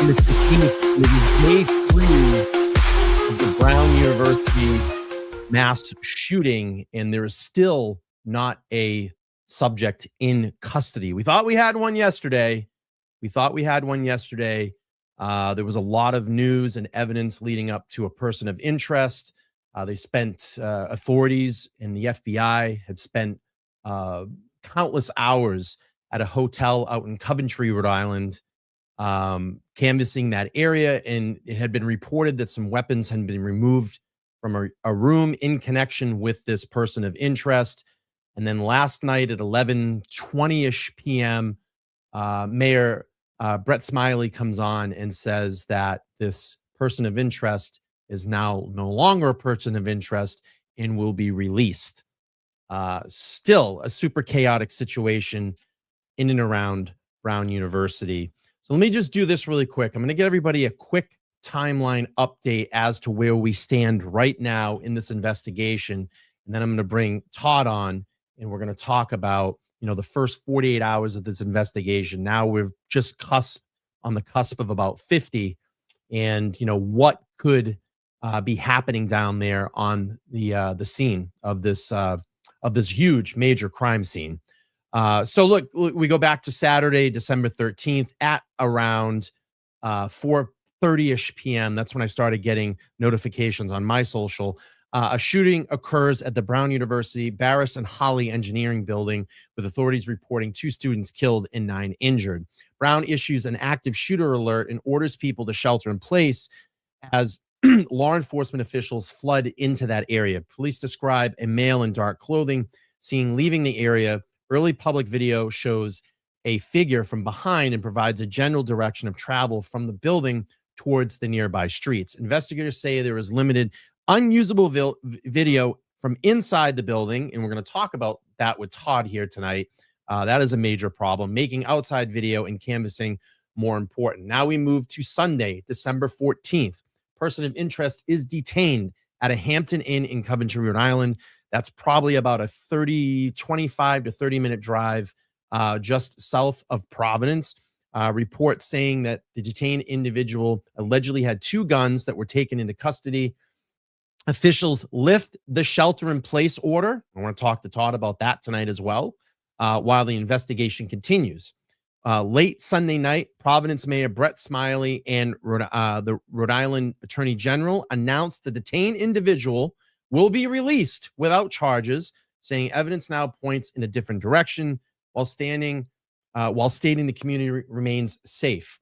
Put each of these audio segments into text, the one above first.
the 15th, it is day 3 of the Brown University mass shooting, and there is still not a subject in custody. We thought we had one yesterday. There was a lot of news and evidence leading up to a person of interest. Authorities and the FBI had spent countless hours at a hotel out in Coventry, Rhode Island, canvassing that area, and it had been reported that some weapons had been removed from a room in connection with this person of interest. And then last night at 11:20-ish p.m., Mayor Brett Smiley comes on and says that this person of interest is now no longer a person of interest and will be released. Still a super chaotic situation in and around Brown University. So let me just do this really quick. I'm going to get everybody a quick timeline update as to where we stand right now in this investigation. And then I'm going to bring Todd on, and we're going to talk about, the first 48 hours of this investigation. Now we're just on the cusp of about 50, and, what could be happening down there on the scene of this huge major crime scene. So look, we go back to Saturday, December 13th at around 4:30-ish p.m. That's when I started getting notifications on my social. A shooting occurs at the Brown University Barris and Holly Engineering Building, with authorities reporting 2 students killed and 9 injured. Brown issues an active shooter alert and orders people to shelter in place as law enforcement officials flood into that area. Police describe a male in dark clothing seen leaving the area. Early public video shows a figure from behind and provides a general direction of travel from the building towards the nearby streets. Investigators say there is limited unusable video from inside the building, and we're going to talk about that with Todd here tonight. That is a major problem, making outside video and canvassing more important. Now we move to Sunday, December 14th. Person of interest is detained at a Hampton Inn in Coventry, Rhode Island. That's probably about a 25 to 30-minute drive just south of Providence. Reports saying that the detained individual allegedly had 2 guns that were taken into custody. Officials lift the shelter-in-place order. I want to talk to Todd about that tonight as well, while the investigation continues. Late Sunday night, Providence Mayor Brett Smiley and the Rhode Island Attorney General announced the detained individual will be released without charges, saying evidence now points in a different direction while stating the community remains safe.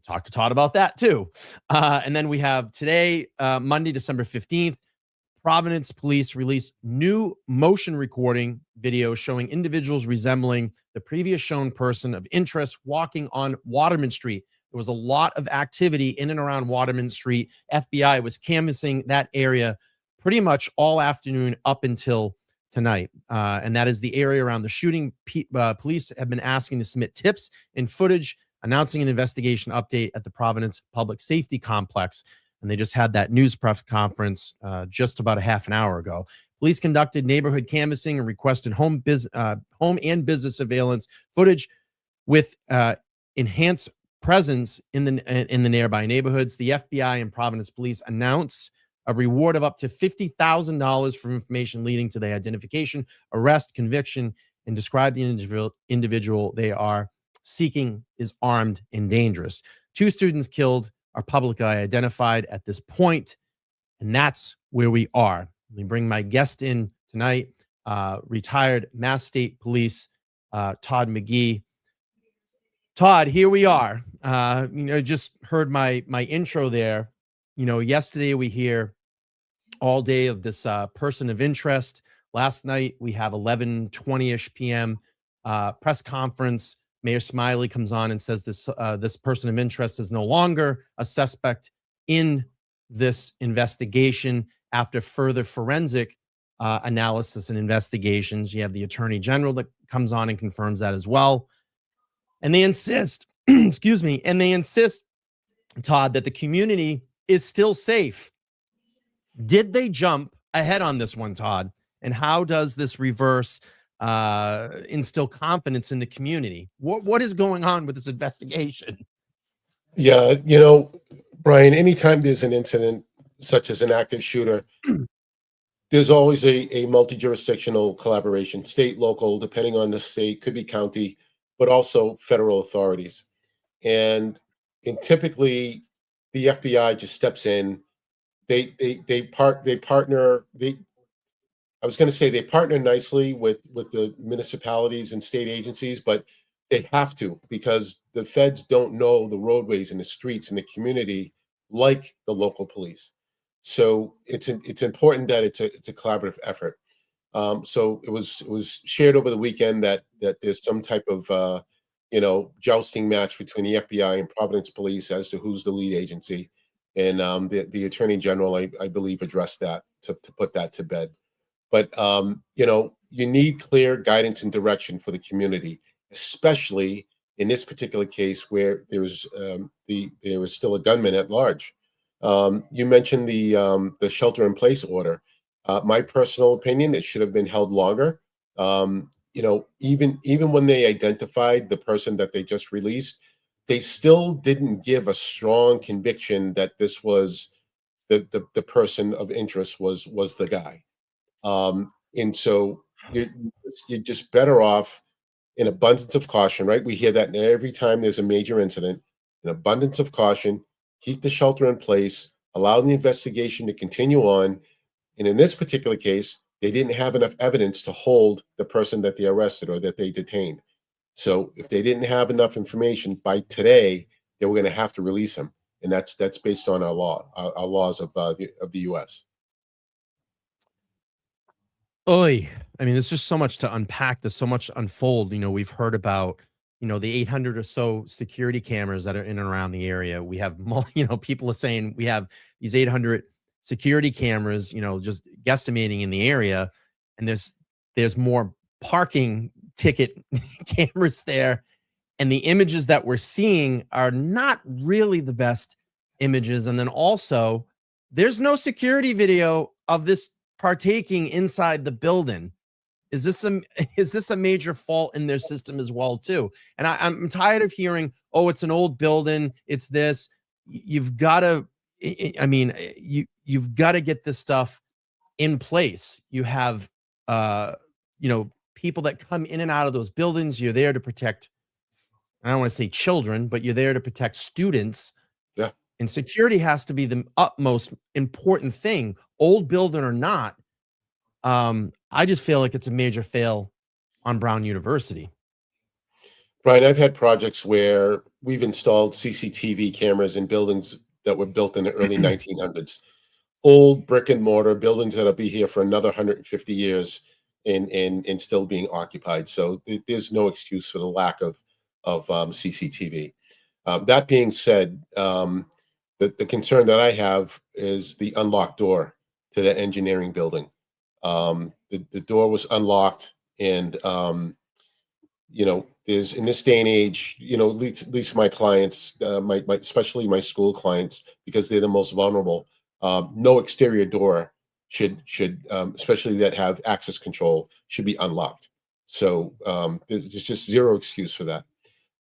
Talk to Todd about that too. And then we have today, Monday, December 15th, Providence police released new motion recording video showing individuals resembling the previous shown person of interest walking on Waterman Street. There was a lot of activity in and around Waterman Street. FBI was canvassing that area pretty much all afternoon up until tonight. And that is the area around the shooting. Police have been asking to submit tips and footage, announcing an investigation update at the Providence Public Safety Complex. And they just had that news press conference just about a half an hour ago. Police conducted neighborhood canvassing and requested home and business surveillance footage with enhanced presence in the nearby neighborhoods. The FBI and Providence Police announced a reward of up to $50,000 for information leading to the identification, arrest, conviction, and describe the individual they are seeking is armed and dangerous. 2 students killed are publicly identified at this point, and that's where we are. Let me bring my guest in tonight, retired Mass State Police Todd McGhee. Todd, here we are. Just heard my intro there. Yesterday we hear all day of this person of interest. Last night we have 11:20-ish p.m. Press conference. Mayor Smiley comes on and says this person of interest is no longer a suspect in this investigation after further forensic analysis and investigations. You have the Attorney General that comes on and confirms that as well. And they insist, Todd, that the community is still safe. Did they jump ahead on this one, Todd? And how does this reverse instill confidence in the community? What is going on with this investigation? Yeah, Brian, anytime there's an incident such as an active shooter, there's always a multi-jurisdictional collaboration, state, local, depending on the state, could be county, but also federal authorities. And typically the FBI just steps in. They partner. I was going to say they partner nicely with the municipalities and state agencies, but they have to because the feds don't know the roadways and the streets and the community like the local police. So it's important that it's a collaborative effort. So it was shared over the weekend that there's some type of jousting match between the FBI and Providence Police as to who's the lead agency, and the Attorney General I believe addressed that to put that to bed. But you need clear guidance and direction for the community, especially in this particular case where there was still a gunman at large. You mentioned the shelter in place order. My personal opinion, it should have been held longer. Even when they identified the person that they just released, they still didn't give a strong conviction that this was the person of interest was the guy. And so you're just better off in abundance of caution, right? We hear that every time there's a major incident, an abundance of caution, keep the shelter in place, allow the investigation to continue on. And in this particular case, they didn't have enough evidence to hold the person that they arrested or that they detained. So if they didn't have enough information by today, they were going to have to release him, and that's based on our laws of the U.S. Oy. I mean, there's just so much to unpack. There's so much to unfold. We've heard about, the 800 or so security cameras that are in and around the area. We have, people are saying we have these 800 security cameras, just guesstimating in the area. And there's more parking ticket cameras there. And the images that we're seeing are not really the best images. And then also, there's no security video of this partaking inside the building. Is this a is this a major fault in their system as well too? And I'm tired of hearing, oh, it's an old building, it's this. You've got to, I mean, you've got to get this stuff in place. You have, people that come in and out of those buildings. You're there to protect. I don't want to say children, but you're there to protect students, Yeah. and security has to be the utmost important thing, old building or not. I just feel like it's a major fail on Brown University. Brian, I've had projects where we've installed CCTV cameras in buildings that were built in the early 1900s. Old brick and mortar buildings that'll be here for another 150 years and still being occupied. So there's no excuse for the lack of CCTV. That being said, the concern that I have is the unlocked door to the engineering building. The door was unlocked, and there's in this day and age, at least my clients, my especially my school clients, because they're the most vulnerable. No exterior door should especially that have access control should be unlocked. So there's just zero excuse for that.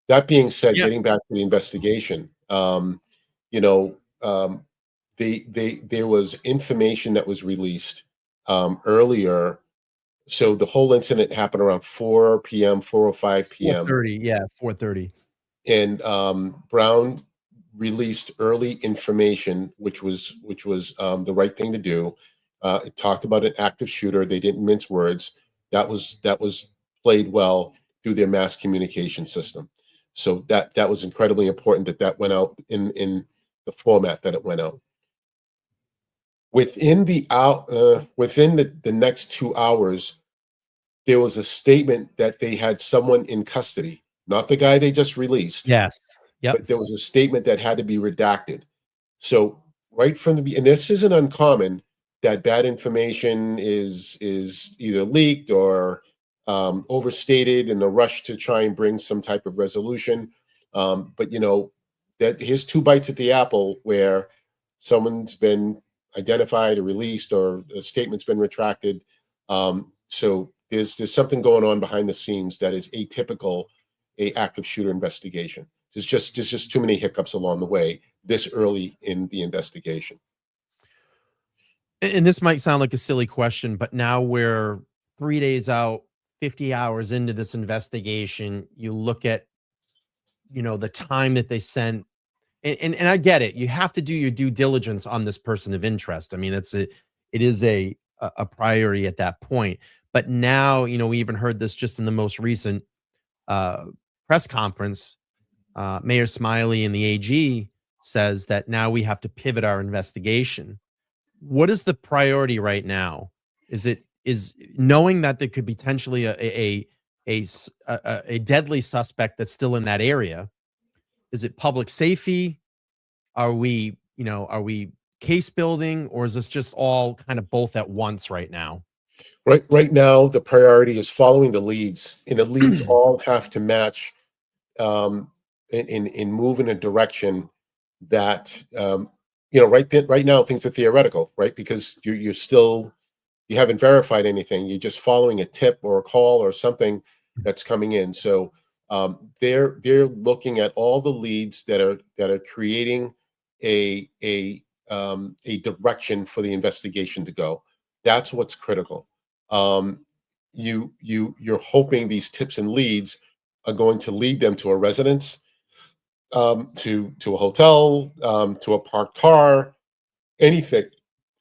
That being said, Yeah. getting back to the investigation, you know, um, there was information that was released earlier. So the whole incident happened around 4 p.m., 4:05 p.m. 4:30. Yeah, 4:30. And Brown released early information, which was the right thing to do. It talked about an active shooter. They didn't mince words. That was played well through their mass communication system. So that was incredibly important that went out in the format that it went out. Within the next 2 hours, there was a statement that they had someone in custody, not the guy they just released, Yes. Yep. but there was a statement that had to be redacted. So right from and this isn't uncommon that bad information is either leaked or overstated in a rush to try and bring some type of resolution. But that here's two bites at the apple where someone's been identified or released or a statement's been retracted. So there's something going on behind the scenes that is atypical a active shooter investigation. There's just too many hiccups along the way this early in the investigation. And this might sound like a silly question, but now we're 3 days out, 50 hours into this investigation. You look at, the time that they sent, and I get it. You have to do your due diligence on this person of interest. I mean, it is a priority at that point. But now, we even heard this just in the most recent uh, press conference. Mayor Smiley and the AG says that now we have to pivot our investigation. What is the priority right now? Is knowing that there could be potentially a deadly suspect that's still in that area? Is it public safety? Are we case building, or is this just all kind of both at once right now? Right now, the priority is following the leads, and the leads all have to match, um, and move in a direction that, right now things are theoretical, right? Because you haven't verified anything. You're just following a tip or a call or something that's coming in. So they're looking at all the leads that are creating a direction for the investigation to go. That's what's critical. Um, you're hoping these tips and leads are going to lead them to a residence, to a hotel, to a parked car, anything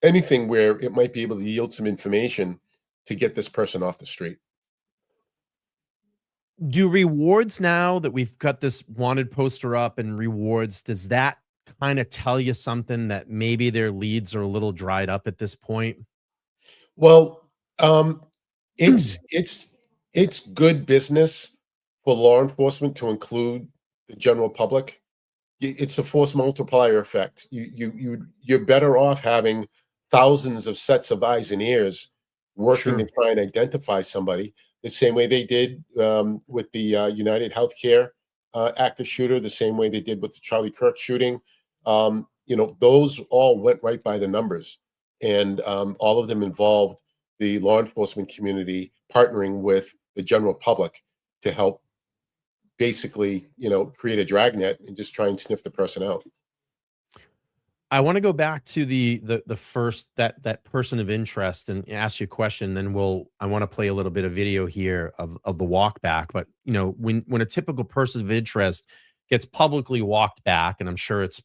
anything where it might be able to yield some information to get this person off the street. Do rewards, now that we've got this wanted poster up and rewards, does that kind of tell you something that maybe their leads are a little dried up at this point? Well, um, it's good business for law enforcement to include the general public. It's a force multiplier effect. You're better off having thousands of sets of eyes and ears working to Sure. try and identify somebody the same way they did, with the United Healthcare active shooter, the same way they did with the Charlie Kirk shooting. Those all went right by the numbers, and all of them involved the law enforcement community partnering with the general public to help basically, create a dragnet and just try and sniff the person out. I want to go back to the first, that person of interest, and ask you a question. Then I want to play a little bit of video here of the walk back. But when a typical person of interest gets publicly walked back, and I'm sure it's,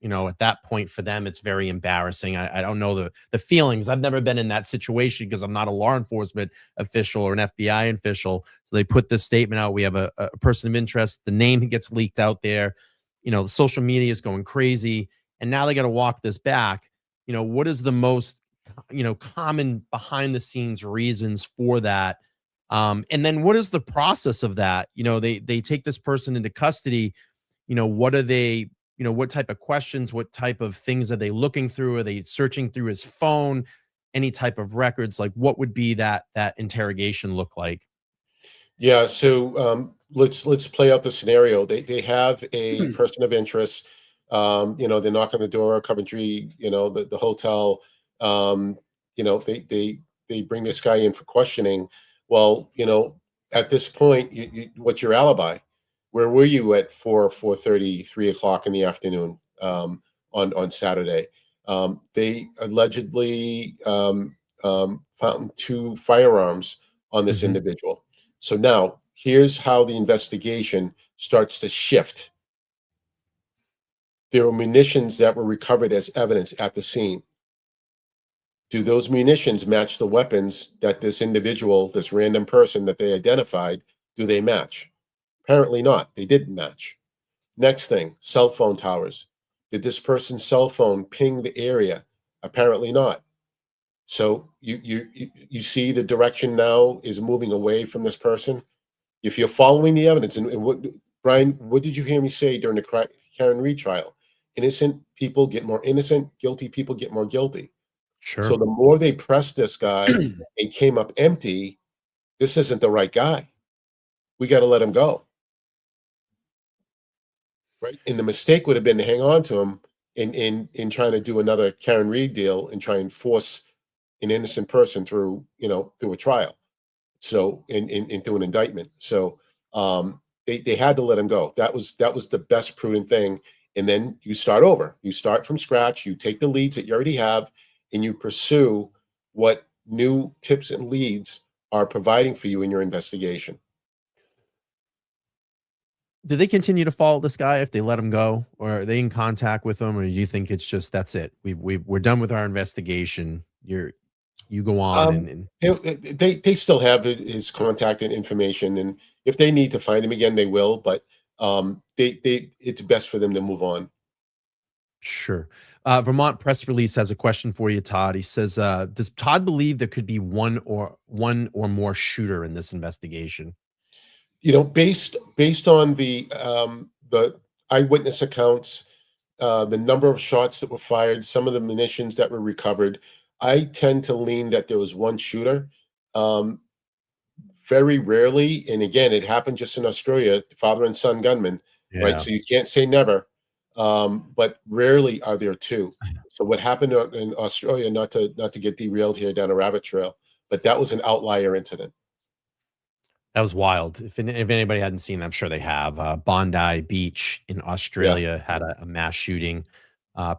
at that point for them it's very embarrassing. I don't know the feelings. I've never been in that situation because I'm not a law enforcement official or an FBI official. So they put this statement out. We have a person of interest. The name gets leaked out there. The social media is going crazy, and now they got to walk this back. What is the most common behind the scenes reasons for that? And then what is the process of that? They take this person into custody. What are they, what type of questions, what type of things are they looking through? Are they searching through his phone? Any type of records? Like, what would be that interrogation look like? Yeah, so let's play out the scenario. They have a person of interest. They knock on the door, Coventry, the hotel. Um, they bring this guy in for questioning. Well, at this point, what's your alibi? Where were you at 4:30, 3 o'clock in the afternoon, on Saturday? They allegedly found two firearms on this Mhm. individual. So now here's how the investigation starts to shift. There were munitions that were recovered as evidence at the scene. Do those munitions match the weapons that this individual, this random person that they identified, do they match? Apparently not. They didn't match. Next thing, cell phone towers. Did this person's cell phone ping the area? Apparently not. So you see the direction now is moving away from this person. If you're following the evidence, and what Brian, what did you hear me say during the Karen Reed trial? Innocent people get more innocent, guilty people get more guilty. So Sure. the more they pressed this guy and came up empty, this isn't the right guy. We got to let him go, right? And the mistake would have been to hang on to him in trying to do another Karen Reed deal and try and force an innocent person through a trial. So, into an indictment. So, they had to let him go. That was the best prudent thing. And then you start over. You start from scratch. You take the leads that you already have, and you pursue what new tips and leads are providing for you in your investigation. Do they continue to follow this guy if they let him go, or are they in contact with him, or do you think it's just that's it? We're done with our investigation. You go on Um, and they still have his contact and information, and if they need to find him again, they will. But they it's best for them to move on. sure. Vermont Press Release has a question for you, Todd. He says, "Does Todd believe there could be one or more shooter in this investigation?" Based on the eyewitness accounts, the number of shots that were fired, some of the munitions that were recovered, I tend to lean that there was one shooter. Um, Very rarely, and again, it happened just in Australia, father and son gunmen, right? Yeah, So you can't say never, but rarely are there two. So what happened in Australia, not to get derailed here down a rabbit trail, but that was an outlier incident. that was wild. If anybody hadn't seen that, I'm sure they have. Bondi Beach in Yeah, Australia had a mass shooting.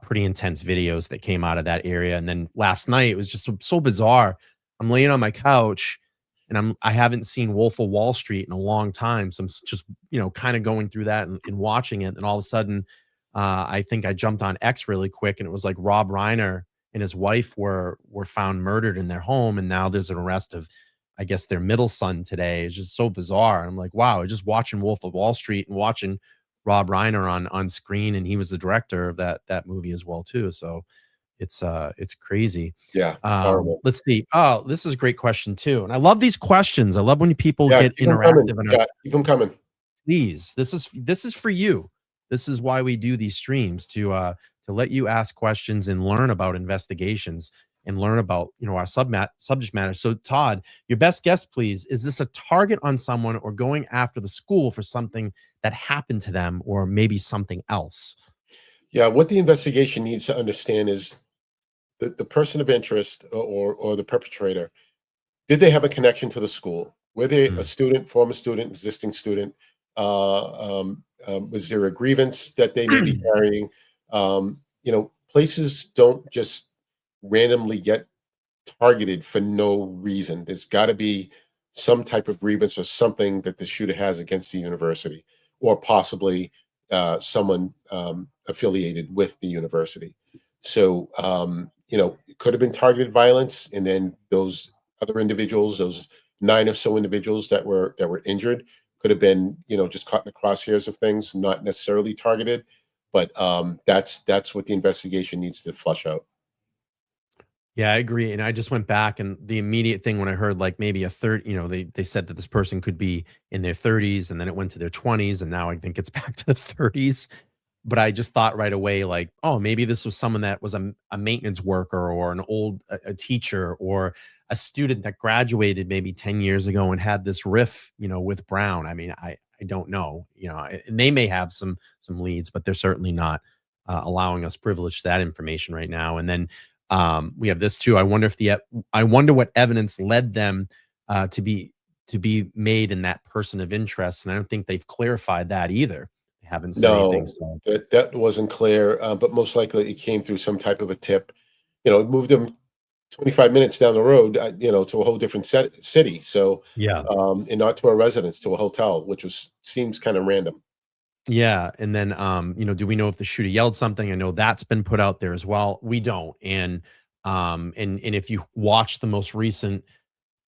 Pretty intense videos that came out of that area. And then last night it was just so bizarre. I'm laying on my couch and I haven't seen Wolf of Wall Street in a long time. So just kind of going through that and watching it. And all of a sudden, I think I jumped on X really quick, and it was like Rob Reiner and his wife were found murdered in their home, and now there's an arrest of, I guess, their middle son today. It's just so bizarre. I'm like, wow, just watching Wolf of Wall Street and watching Rob Reiner on screen, and he was the director of that movie as well too. So it's crazy. yeah, horrible. Let's see. Oh, this is a great question too, and I love these questions. I love when people Yeah, get keep them coming. interactive. And Yeah, keep them coming. please, this is for you. This is why we do these streams to let you ask questions and learn about investigations and learn about our subject matter. So Todd, your best guess, please. Is this a target on someone or going after the school for something that happened to them, or maybe something else? Yeah, what the investigation needs to understand is the person of interest or the perpetrator. Did they have a connection to the school? Were they a Mm, student, former student, existing student? Was there a grievance that they may be carrying? Places don't just randomly get targeted for no reason. There's got to be some type of grievance or something that the shooter has against the university, or possibly someone affiliated with the university. So, it could have been targeted violence, and then those other individuals, those nine or so individuals that were injured, could have been, just caught in the crosshairs of things, not necessarily targeted. But that's what the investigation needs to flush out. yeah, I agree. And I just went back, and the immediate thing when I heard like maybe a third, they said that this person could be in their 30s, and then it went to their 20s, and now I think it's back to the 30s. But I just thought right away, like, oh, maybe this was someone that was a maintenance worker, or an old a teacher, or a student that graduated maybe 10 years ago and had this riff, with Brown. I mean, I don't know, and they may have some leads, but they're certainly not allowing us privilege to that information right now. And then we have this too. I wonder what evidence led them to be made in that person of interest, and I don't think they've clarified that either. They haven't said anything. No, So that wasn't clear, but most likely it came through some type of a tip. It moved them 25 minutes down the road, to a whole different city. So, yeah. and not to a residence, to a hotel, which seems kind of random. Yeah, and then, do we know if the shooter yelled something? I know that's been put out there as well. We don't, and if you watch the most recent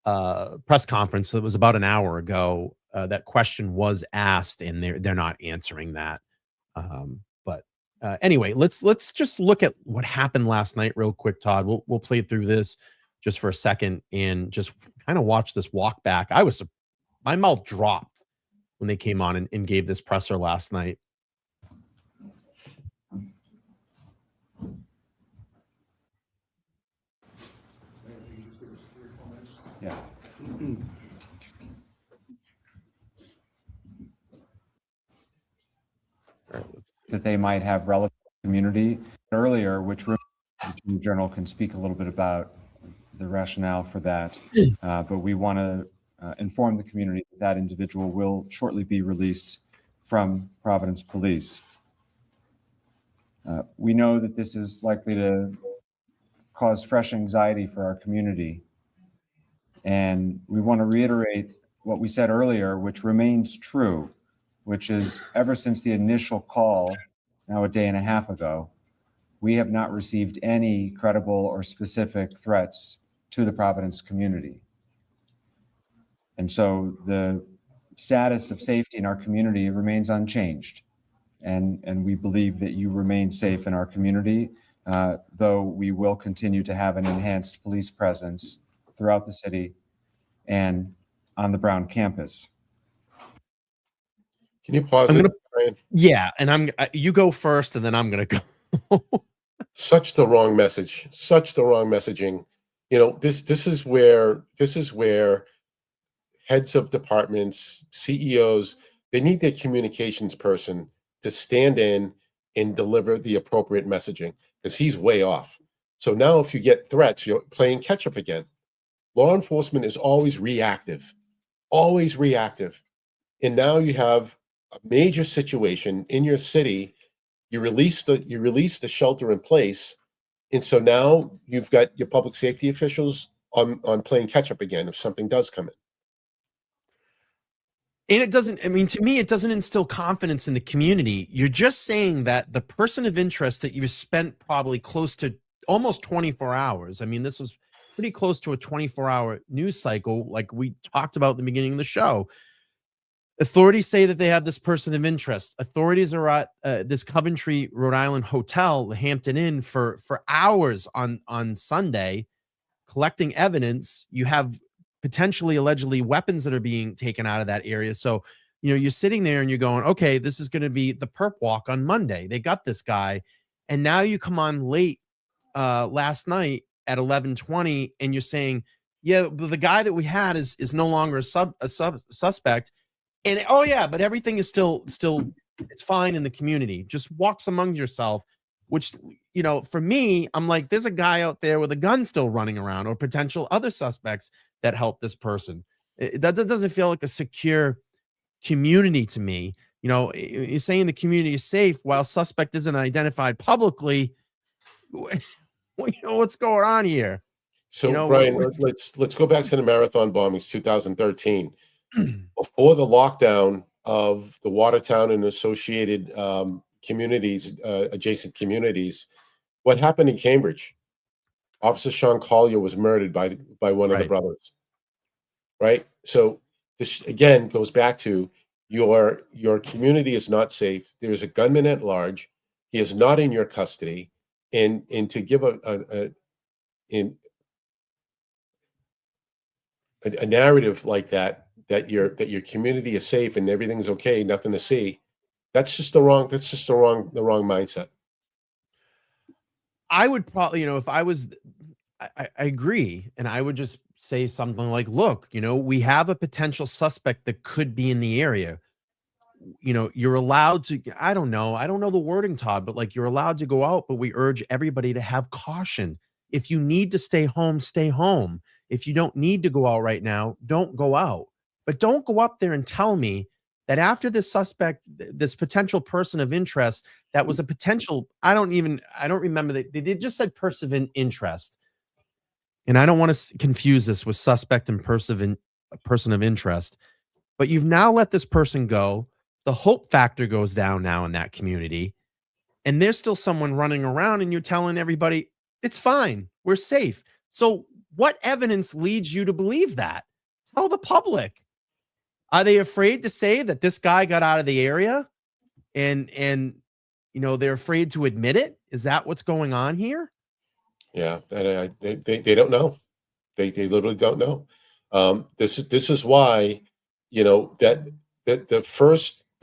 press conference that was about an hour ago, that question was asked, and they're not answering that. But anyway, let's just look at what happened last night real quick, Todd. We'll play through this just for a second and just kind of watch this walk back. My mouth dropped when they came on and gave this presser last night. Yeah. All right, That they might have relevant community earlier, which the Journal can speak a little bit about the rationale for that. But we want to inform the community that individual will shortly be released from Providence Police. We know that this is likely to cause fresh anxiety for our community. And we want to reiterate what we said earlier, which remains true, which is ever since the initial call, now a day and a half ago, we have not received any credible or specific threats to the Providence community. And so the status of safety in our community remains unchanged. And we believe that you remain safe in our community, though we will continue to have an enhanced police presence throughout the city and on the Brown campus. Can you pause I'm it, gonna, Brian? yeah, and you go first, and then I'm gonna go. Such the wrong message. Such the wrong messaging. You know, this is where heads of departments, CEOs, they need their communications person to stand in and deliver the appropriate messaging, because he's way off. So now if you get threats, you're playing catch up again. Law enforcement is always reactive, always reactive. And now you have a major situation in your city. You release the shelter in place. And so now you've got your public safety officials on playing catch up again if something does come in. And it doesn't, I mean, to me, it doesn't instill confidence in the community. You're just saying that the person of interest that you spent probably close to almost 24 hours. I mean, this was pretty close to a 24-hour news cycle, like we talked about at the beginning of the show. Authorities say that they have this person of interest. Authorities are at this Coventry, Rhode Island hotel, the Hampton Inn, for hours on Sunday, collecting evidence. You have potentially, allegedly, weapons that are being taken out of that area. So, you know, you're sitting there and you're going, okay, this is going to be the perp walk on Monday. They got this guy. And now you come on late last night at 11:20 and you're saying, yeah, but the guy that we had is no longer a suspect. And oh yeah, but everything is still it's fine in the community. Just walks among yourself, which, you know, for me, I'm like, there's a guy out there with a gun still running around, or potential other suspects that help this person. That doesn't feel like a secure community to me. You know, you're saying the community is safe while suspect isn't identified publicly. You know, what's going on here? So, You know, Brian, let's go back to the marathon bombings, 2013. Before the lockdown of the Watertown and associated communities, adjacent communities, what happened in Cambridge? Officer Sean Collier was murdered by one of the Right. brothers. Right. So this again goes back to your community is not safe. There's a gunman at large. He is not in your custody, and to give a narrative like that your community is safe and everything's okay, nothing to see. That's just the wrong mindset. I would probably, you know, if I was, I agree. And I would just say something like, look, you know, we have a potential suspect that could be in the area. You know, you're allowed to, I don't know the wording, Todd, but like, you're allowed to go out, but we urge everybody to have caution. If you need to stay home, stay home. If you don't need to go out right now, don't go out. But don't go up there and tell me that after this suspect, this potential person of interest, that was a potential, I don't remember that they just said person of interest. And I don't want to confuse this with suspect and person of interest, but you've now let this person go. The hope factor goes down now in that community, and there's still someone running around, and you're telling everybody it's fine, we're safe. So what evidence leads you to believe that? Tell the public. Are they afraid to say that this guy got out of the area, and you know, they're afraid to admit it? Is that what's going on here? Yeah, and they don't know. They literally don't know. This is why, you know, that the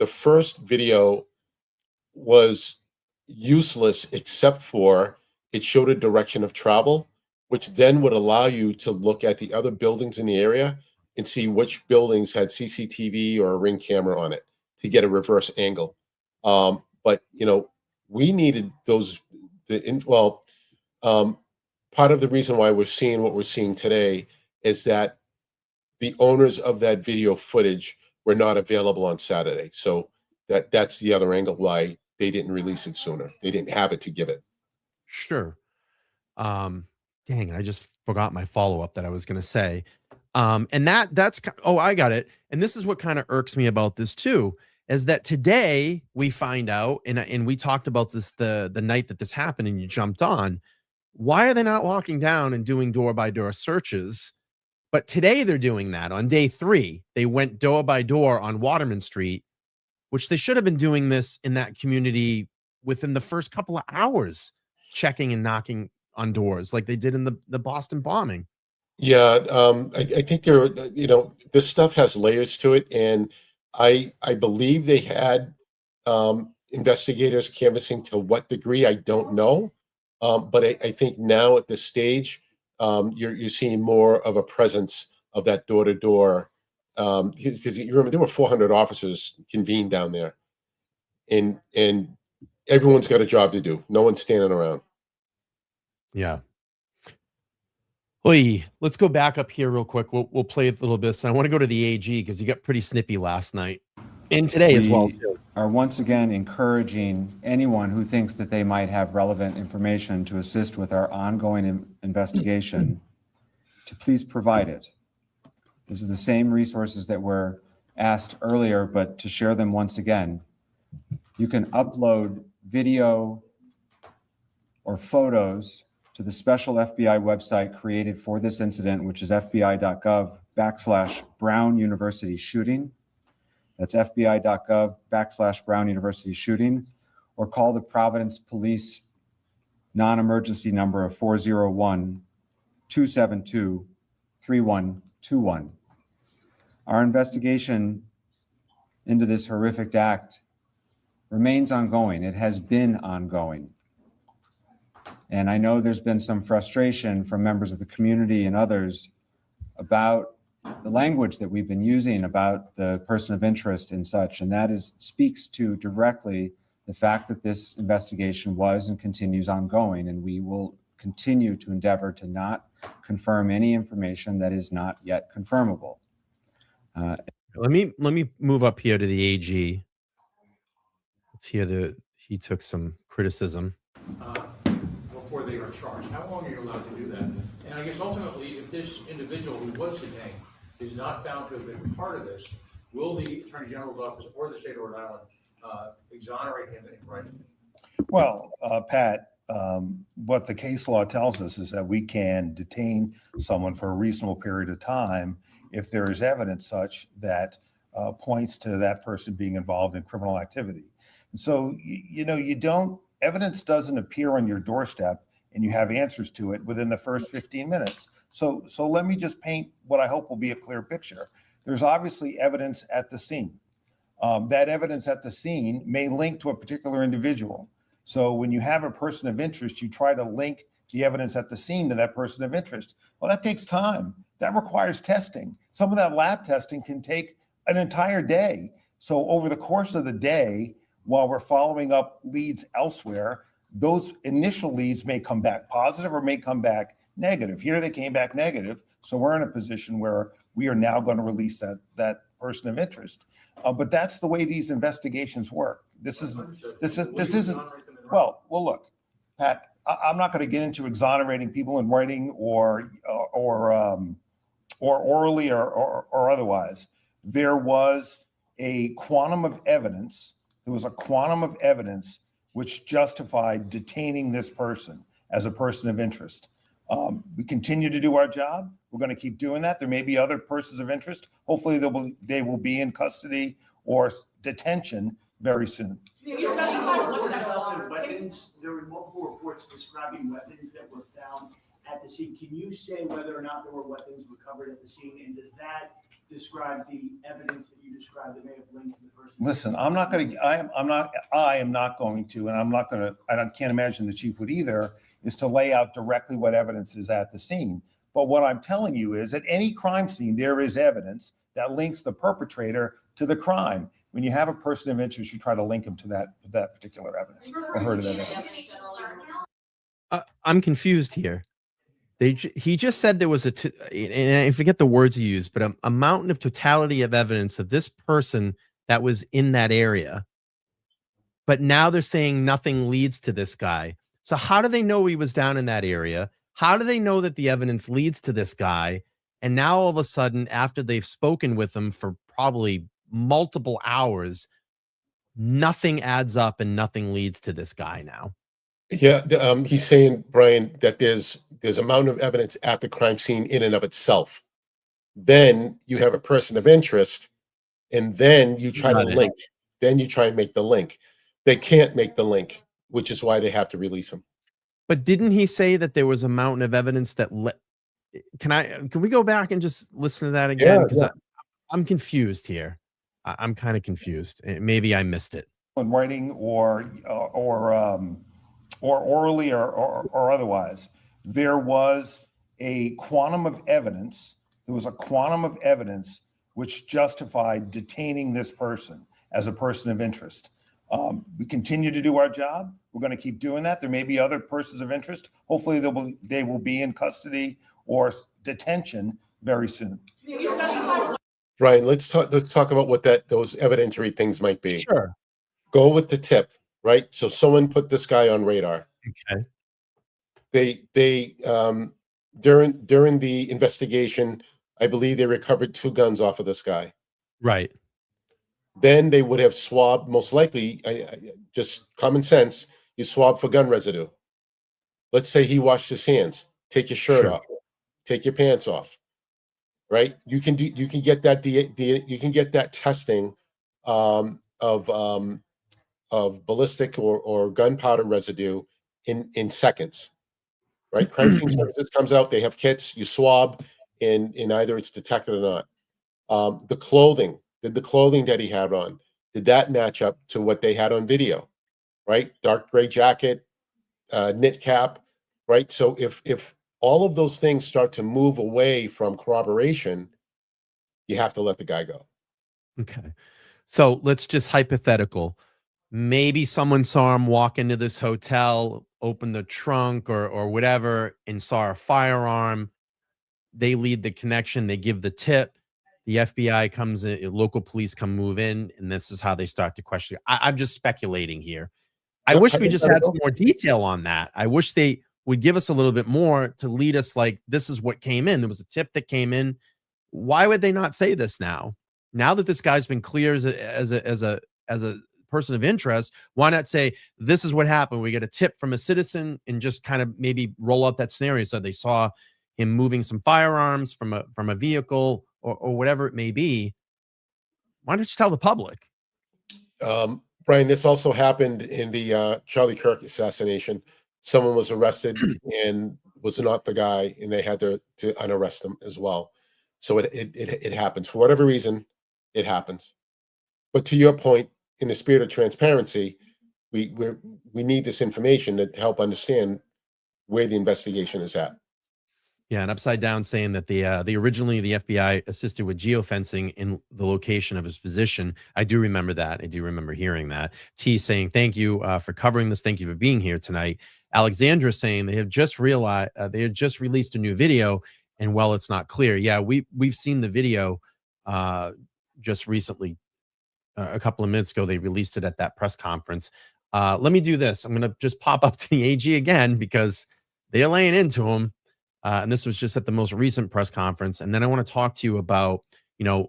first video was useless, except for it showed a direction of travel, which then would allow you to look at the other buildings in the area and see which buildings had CCTV or a Ring camera on it to get a reverse angle. But you know, we needed those. Part of the reason why we're seeing what we're seeing today is that the owners of that video footage were not available on Saturday. So that's the other angle why they didn't release it sooner. They didn't have it to give it. Sure. Dang it, I just forgot my follow-up that I was gonna say. And oh, I got it. And this is what kind of irks me about this too, is that today we find out, and we talked about this the night that this happened, and you jumped on. Why are they not locking down and doing door-by-door searches? But today they're doing that. On day 3, they went door by door on Waterman Street, which they should have been doing this in that community within the first couple of hours, checking and knocking on doors like they did in the Boston bombing. Yeah, I think this stuff has layers to it, and I believe they had investigators canvassing. To what degree, I don't know, but I think now at this stage, you're seeing more of a presence of that door to door, because you remember there were 400 officers convened down there, and everyone's got a job to do. No one's standing around. Yeah. Oy, let's go back up here real quick. We'll play a little bit. So I want to go to the AG because he got pretty snippy last night and today as well. We are once again encouraging anyone who thinks that they might have relevant information to assist with our ongoing investigation to please provide it. These are the same resources that were asked earlier, but to share them once again. You can upload video or photos to the special FBI website created for this incident, which is fbi.gov/Brown University shooting. That's fbi.gov/Brown University shooting, or call the Providence Police non-emergency number of 401-272-3121. Our investigation into this horrific act remains ongoing. It has been ongoing. And I know there's been some frustration from members of the community and others about the language that we've been using about the person of interest and such. And that speaks to directly the fact that this investigation was and continues ongoing. And we will continue to endeavor to not confirm any information that is not yet confirmable. Let me move up here to the AG. Let's hear he took some criticism. Before they are charged. How long are you allowed to do that? And I guess ultimately, if this individual who was detained is not found to have been part of this, will the Attorney General's office or the state of Rhode Island exonerate him in writing? Well, Pat, what the case law tells us is that we can detain someone for a reasonable period of time if there is evidence such that points to that person being involved in criminal activity. And so, evidence doesn't appear on your doorstep and you have answers to it within the first 15 minutes. So let me just paint what I hope will be a clear picture. There's obviously evidence at the scene. That evidence at the scene may link to a particular individual. So when you have a person of interest, you try to link the evidence at the scene to that person of interest. Well, that takes time. That requires testing. Some of that lab testing can take an entire day. So over the course of the day, while we're following up leads elsewhere, those initial leads may come back positive or may come back negative. Here they came back negative. So we're in a position where we are now going to release that person of interest. But that's the way these investigations work. This isn't, well, look, Pat, I'm not going to get into exonerating people in writing or orally or otherwise. There was a quantum of evidence. There was a quantum of evidence which justified detaining this person as a person of interest. We continue to do our job. We're going to keep doing that. There may be other persons of interest. Hopefully they will be in custody or detention very soon. Weapons. There were multiple reports describing weapons that were found at the scene. Can you say whether or not there were weapons recovered at the scene, and does that describe the evidence that you described that may have linked to the person? Listen, I am not going to, and I'm not going to, I can't imagine the chief would either, is to lay out directly what evidence is at the scene. But what I'm telling you is at any crime scene, there is evidence that links the perpetrator to the crime. When you have a person of interest, you try to link him to that particular evidence or her to that evidence. I'm confused here. He just said there was and I forget the words he used, but a mountain of totality of evidence of this person that was in that area. But now they're saying nothing leads to this guy. So how do they know he was down in that area? How do they know that the evidence leads to this guy? And now all of a sudden, after they've spoken with him for probably multiple hours, nothing adds up and nothing leads to this guy now. Yeah, he's saying, Brian, that there's a mountain of evidence at the crime scene in and of itself. Then you have a person of interest, and then you try to Got it. link. Then you try and make the link. They can't make the link, which is why they have to release him. But didn't he say that there was a mountain of evidence that can we go back and just listen to that again? Yeah, Because yeah. I'm confused here. I'm kind of confused. Maybe I missed it. In writing or orally or otherwise, there was a quantum of evidence. There was a quantum of evidence which justified detaining this person as a person of interest. We continue to do our job. We're going to keep doing that. There may be other persons of interest. Hopefully, they will be in custody or detention very soon. Brian, let's talk about what those evidentiary things might be. Sure. Go with the tip, right? So someone put this guy on radar. Okay. They during the investigation, I believe they recovered 2 guns off of this guy. Right. Then they would have swabbed, most likely, just common sense, you swab for gun residue. Let's say he washed his hands. Take your shirt Sure. off. Take your pants off. Right? You can get that you can get that testing of ballistic or gunpowder residue in seconds. Right? Crime Scene Services comes out, they have kits, you swab, and either it's detected or not. The clothing, the clothing that he had on, did that match up to what they had on video? Right? Dark gray jacket, knit cap, right? So if all of those things start to move away from corroboration, you have to let the guy go. Okay. So let's just hypothetical. Maybe someone saw him walk into this hotel, open the trunk or whatever, and saw a firearm. They lead the connection. They give the tip. The FBI comes in, local police come move in, and this is how they start to question. I'm just speculating here. I Yeah, wish we just had some hypothetical. more detail on that. I wish they would give us a little bit more to lead us like this is what came in. There was a tip that came in. Why would they not say this now? Now that this guy's been clear as a person of interest, why not say this is what happened? We get a tip from a citizen and just kind of maybe roll out that scenario. So they saw him moving some firearms from a vehicle or whatever it may be. Why don't you tell the public? Brian, this also happened in the Charlie Kirk assassination. Someone was arrested and was not the guy, and they had to unarrest him as well. So it happens for whatever reason. It happens. But to your point, in the spirit of transparency, we need this information to help understand where the investigation is at. Yeah, and Upside Down saying that the originally the FBI assisted with geofencing in the location of his position. I do remember that. I do remember hearing that. T saying thank you for covering this. Thank you for being here tonight. Alexandra saying they have just realized they had just released a new video, and well, it's not clear. Yeah, we've seen the video just recently. A couple of minutes ago, they released it at that press conference. Let me do this. I'm going to just pop up to the AG again because they're laying into him. And this was just at the most recent press conference. And then I want to talk to you about,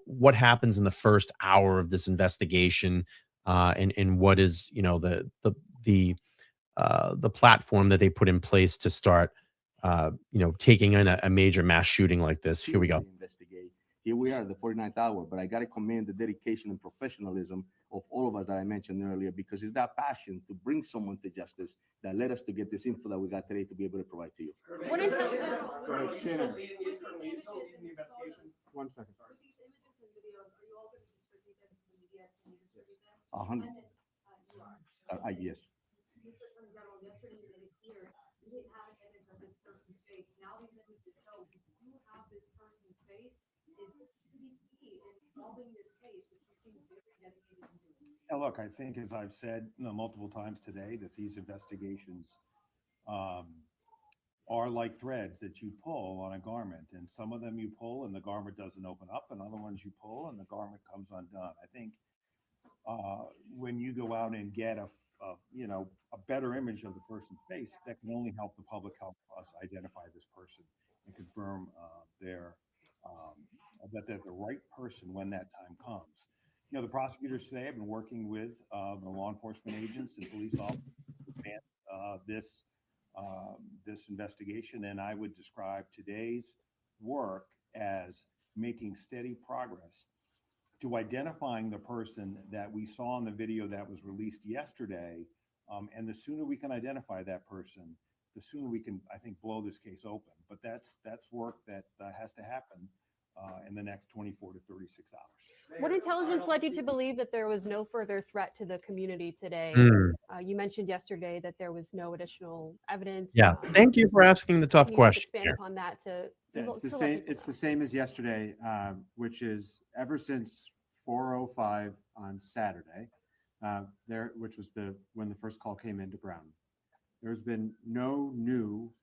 what happens in the first hour of this investigation, and what is, the platform that they put in place to start, taking in a major mass shooting like this. Here we go. Investigate. Here we are at the 49th hour, but I got to commend the dedication and professionalism of all of us that I mentioned earlier, because it's that passion to bring someone to justice that led us to get this info that we got today to be able to provide to you. What is One second. 100. Yes. Yeah, look, I think as I've said multiple times today, that these investigations are are like threads that you pull on a garment, and some of them you pull and the garment doesn't open up, and other ones you pull and the garment comes undone. I think when you go out and get a better image of the person's face, that can only help the public, help us identify this person and confirm that they're the right person when that time comes. The prosecutors today have been working with the law enforcement agents and police officers this investigation, and I would describe today's work as making steady progress to identifying the person that we saw in the video that was released yesterday. And the sooner we can identify that person, the sooner we can, I think, blow this case open. But that's work that has to happen in the next 24 to 36 hours. What intelligence led you to believe that there was no further threat to the community today? You mentioned yesterday that there was no additional evidence. Yeah. Thank you for asking the tough Can you just question expand here. upon that to Yeah, it's the let same. people It's know? the same as yesterday, which is ever since 4:05 on Saturday, which was when the first call came into Brown. There's been no new,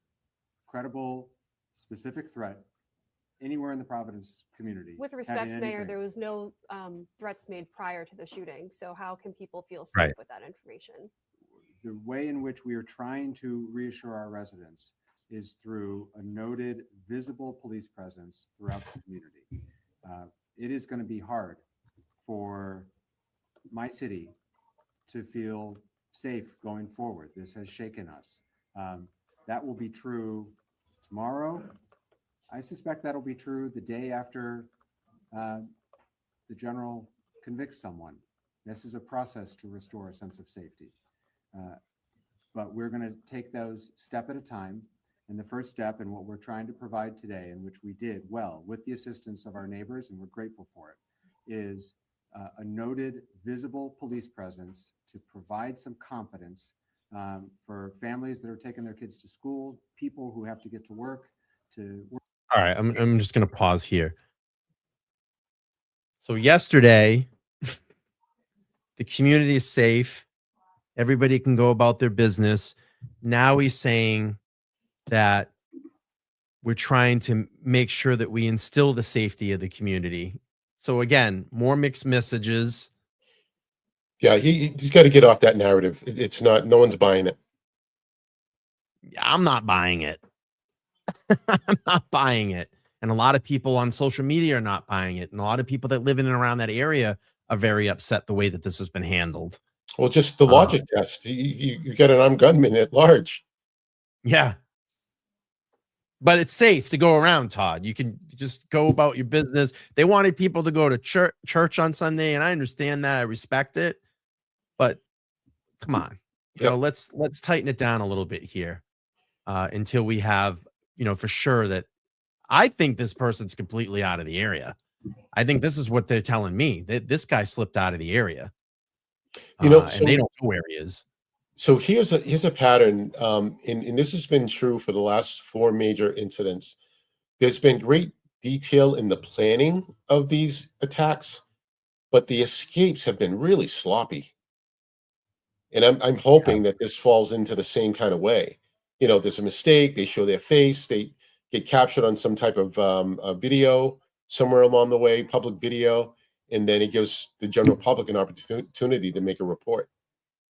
credible, specific threat anywhere in the Providence community. With respect, having Mayor, anything. there was no threats made prior to the shooting. So how can people feel safe Right. with that information? The way in which we are trying to reassure our residents is through a noted, visible police presence throughout the community. It is going to be hard for my city to feel safe going forward. This has shaken us. That will be true tomorrow. I suspect that'll be true the day after the general convicts someone. This is a process to restore a sense of safety. But we're going to take those step at a time. And the first step, and what we're trying to provide today, and which we did well with the assistance of our neighbors, and we're grateful for it, is a noted, visible police presence to provide some confidence for families that are taking their kids to school, people who have to get to work. All right, I'm just going to pause here. So yesterday, the community is safe. Everybody can go about their business. Now he's saying that we're trying to make sure that we instill the safety of the community. So again, more mixed messages. Yeah, he's got to get off that narrative. It's not, no one's buying it. I'm not buying it. I'm not buying it. And a lot of people on social media are not buying it. And a lot of people that live in and around that area are very upset the way that this has been handled. Well, just the logic test. You got an armed gunman at large. Yeah. But it's safe to go around, Todd. You can just go about your business. They wanted people to go to church on Sunday, and I understand that. I respect it. But come on. You know, let's tighten it down a little bit here until we have, for sure that I think this person's completely out of the area. I think this is what they're telling me, that this guy slipped out of the area. And they don't know where he is. So here's a pattern, and this has been true for the last 4 major incidents. There's been great detail in the planning of these attacks, but the escapes have been really sloppy. And I'm hoping that this falls into the same kind of way. There's a mistake. They show their face. They get captured on some type of a video somewhere along the way, public video, and then it gives the general public an opportunity to make a report.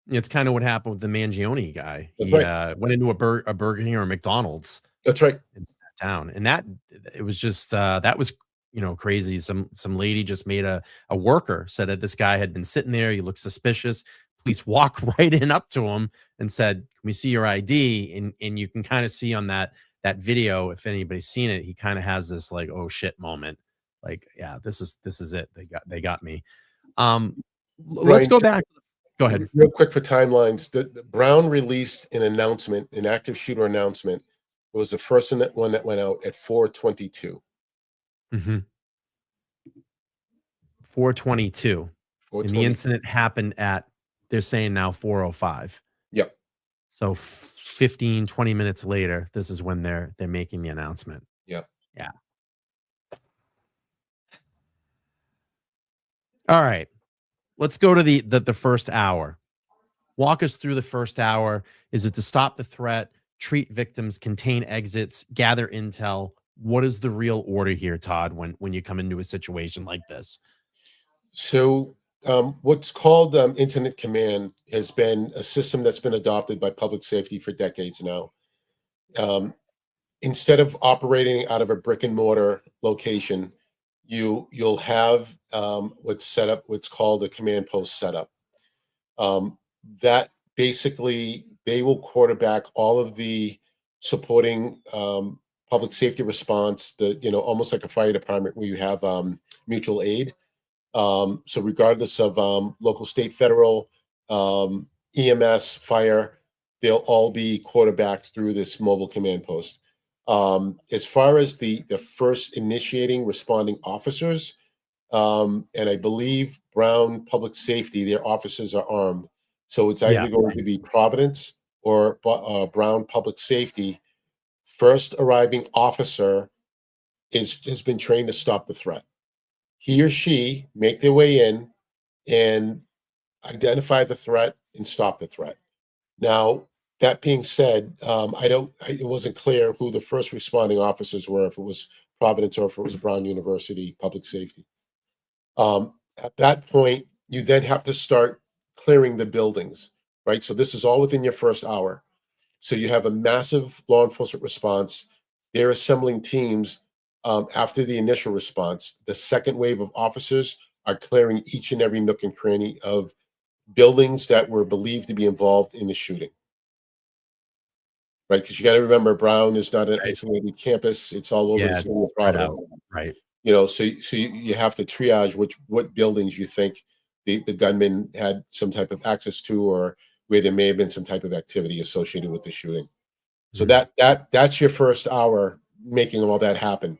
It's kind of what happened with the Mangione guy. That's He right. went into a Burger King or a McDonald's. That's right. And sat down. And it was just that was crazy. Some lady just made a worker said that this guy had been sitting there. He looked suspicious. Police walked right in up to him and said, "Can we see your ID?" And you can kind of see on that video, if anybody's seen it, he kind of has this like, oh shit moment. Like, yeah, this is it. They got me. Let's go back. Go ahead. Real quick for timelines. The Brown released an announcement, an active shooter announcement. It was the first one that went out at 4:22. 4:22. And the incident happened at, they're saying now 4:05. Yep. So 15, 20 minutes later, this is when they're making the announcement. Yep. Yeah. All right. Let's go to the first hour. Walk us through the first hour. Is it to stop the threat, treat victims, contain exits, gather intel. What is the real order here, Todd, when you come into a situation like this? So, what's called incident command has been a system that's been adopted by public safety for decades now. Um, Instead of operating out of a brick and mortar location, you'll have what's called a command post setup. That basically they will quarterback all of the supporting public safety response. Almost like a fire department where you have mutual aid. So regardless of local, state, federal, EMS, fire, they'll all be quarterbacked through this mobile command post. As far as the first initiating responding officers, and I believe Brown Public Safety, their officers are armed. So it's Yeah. either going to be Providence or Brown Public Safety. First arriving officer has been trained to stop the threat. He or she make their way in and identify the threat and stop the threat. Now, that being said, it wasn't clear who the first responding officers were, if it was Providence or if it was Brown University Public Safety. At that point, you then have to start clearing the buildings, right? So this is all within your first hour. So you have a massive law enforcement response. They're assembling teams after the initial response. The second wave of officers are clearing each and every nook and cranny of buildings that were believed to be involved in the shooting. Right, because you got to remember, Brown is not an isolated campus; it's all over the city of Providence. Right. So you have to triage what buildings you think the gunman had some type of access to, or where there may have been some type of activity associated with the shooting. So that's your first hour making all that happen.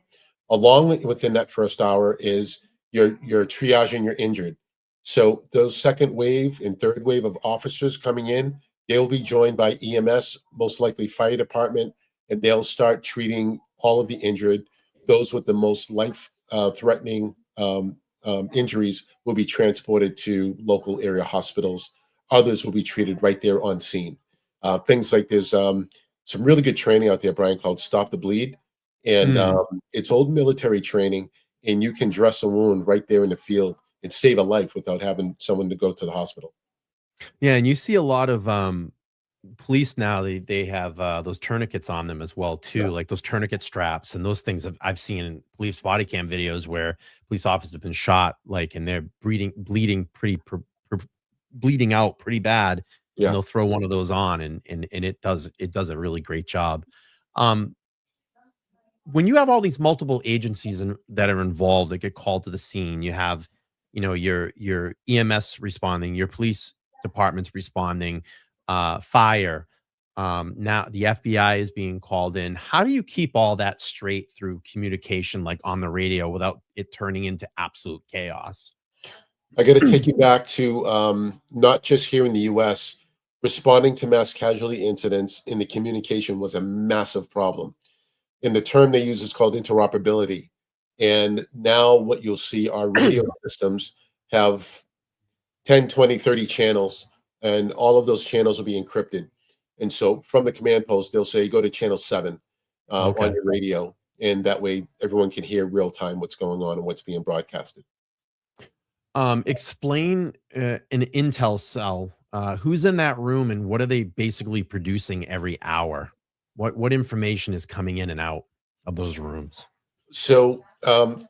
Within that first hour is you're triaging your injured. So those second wave and third wave of officers coming in, they will be joined by EMS, most likely fire department, and they'll start treating all of the injured. Those with the most life-threatening injuries will be transported to local area hospitals. Others will be treated right there on scene. Things like there's some really good training out there, Brian, called Stop the Bleed. And it's old military training, and you can dress a wound right there in the field and save a life without having someone to go to the hospital. Yeah, and you see a lot of police now. They have those tourniquets on them as well too, like those tourniquet straps and those things. I've seen in police body cam videos where police officers have been shot, and they're bleeding bleeding out pretty bad. Yeah. And they'll throw one of those on, and it does a really great job. Um, when you have all these multiple agencies that are involved that get called to the scene, you have, your EMS responding, your police departments responding, fire. Now the FBI is being called in. How do you keep all that straight through communication, like on the radio, without it turning into absolute chaos? I got to take you back to not just here in the U.S. Responding to mass casualty incidents in the communication was a massive problem. And the term they use is called interoperability. And now what you'll see are radio systems have 10, 20, 30 channels, and all of those channels will be encrypted. And so from the command post, they'll say, go to channel 7 on your radio. And that way everyone can hear real time what's going on and what's being broadcasted. Explain an intel cell. Who's in that room, and what are they basically producing every hour? What information is coming in and out of those rooms? So I'm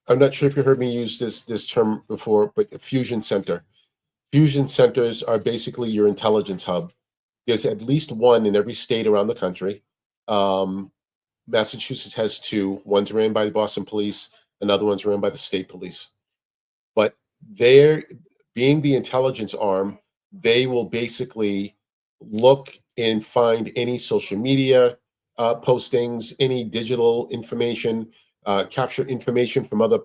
not sure if you heard me use this term before, but a fusion center. Fusion centers are basically your intelligence hub. There's at least one in every state around the country. Massachusetts has 2. One's ran by the Boston Police, another one's ran by the state police. But they're being the intelligence arm, they will basically look and find any social media postings, any digital information, capture information from other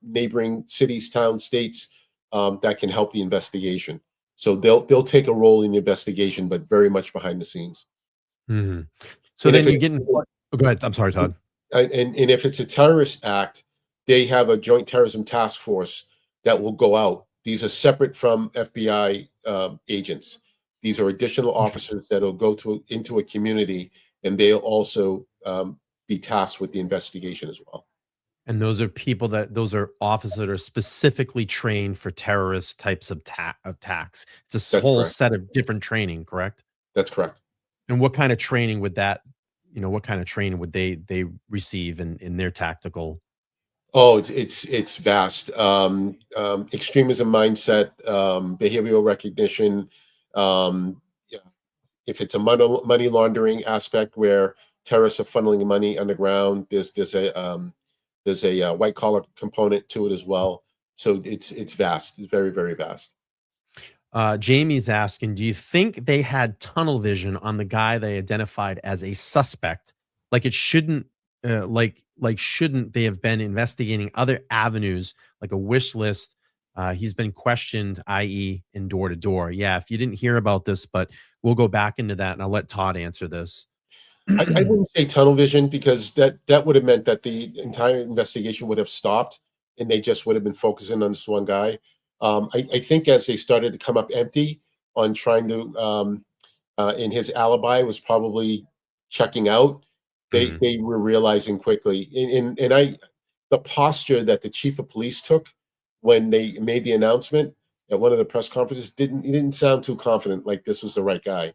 neighboring cities, towns, states that can help the investigation. So they'll take a role in the investigation, but very much behind the scenes. Mm-hmm. So And then if you get in. Oh, go ahead. I'm sorry, Todd. And if it's a terrorist act, they have a joint terrorism task force that will go out. These are separate from FBI agents. These are additional officers that'll go into a community, and they'll also be tasked with the investigation as well. And those are those are officers that are specifically trained for terrorist types of attacks. It's a That's whole correct. set of different training, correct? That's correct. And what kind of training would what kind of training would they receive in their tactical? Oh, it's vast. Extremism mindset, behavioral recognition. Yeah, if it's a money laundering aspect where terrorists are funneling money underground, there's a white collar component to it as well. So it's vast. It's very, very vast. Jamie's asking, do you think they had tunnel vision on the guy they identified as a suspect? Like it shouldn't, shouldn't they have been investigating other avenues like a wish list? He's been questioned, i.e., in door to door. Yeah, if you didn't hear about this, but we'll go back into that, and I'll let Todd answer this. I wouldn't say tunnel vision, because that would have meant that the entire investigation would have stopped, and they just would have been focusing on this one guy. I think as they started to come up empty on trying to, in his alibi was probably checking out, they were realizing quickly. The posture that the chief of police took when they made the announcement at one of the press conferences he didn't sound too confident, like this was the right guy.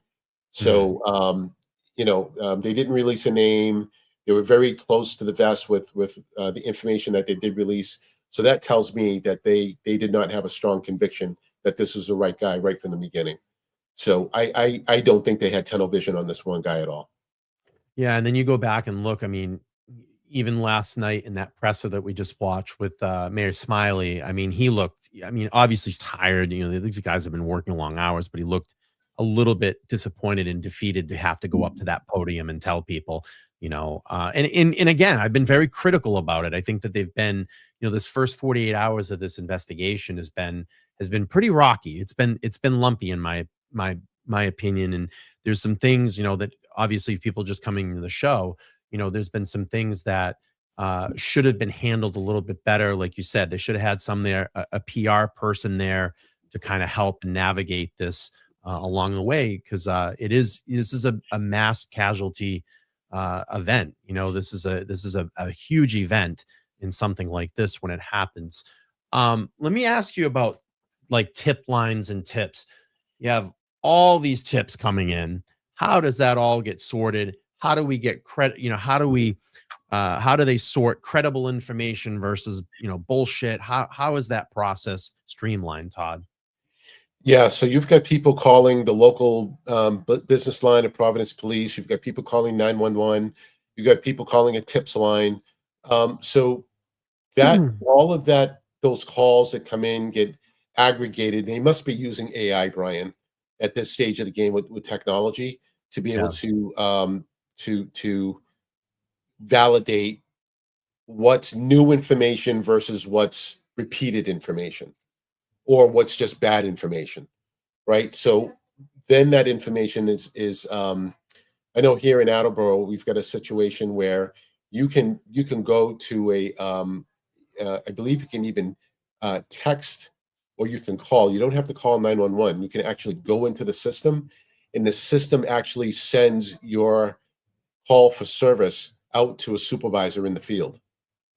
So, they didn't release a name. They were very close to the vest with the information that they did release. So that tells me that they did not have a strong conviction that this was the right guy right from the beginning. So I don't think they had tunnel vision on this one guy at all. Yeah, and then you go back and look. I mean, even last night in that presser that we just watched with Mayor Smiley, I mean, he looked. I mean, obviously he's tired. These guys have been working long hours, but he looked a little bit disappointed and defeated to have to go up to that podium and tell people. And again, I've been very critical about it. I think that they've been, this first 48 hours of this investigation has been pretty rocky. It's been lumpy in my opinion. And there's some things, that obviously people just coming to the show, there's been some things that should have been handled a little bit better. Like you said, they should have had a PR person there to kind of help navigate this along the way. Cause this is a mass casualty event. This is a huge event in something like this when it happens. Let me ask you about like tip lines and tips. You have all these tips coming in. How does that all get sorted? How do we get credit? How do they sort credible information versus, bullshit? How is that process streamlined, Todd? Yeah, so you've got people calling the local business line of Providence Police. You've got people calling 911. You've got people calling a tips line. So that all of those calls that come in get aggregated. They must be using AI, Brian, at this stage of the game with technology to be able to validate what's new information versus what's repeated information, or what's just bad information, right? So then that information is I know here in Attleboro, we've got a situation where you can go to I believe you can even text, or you can call. You don't have to call 911. You can actually go into the system, and the system actually sends your call for service out to a supervisor in the field.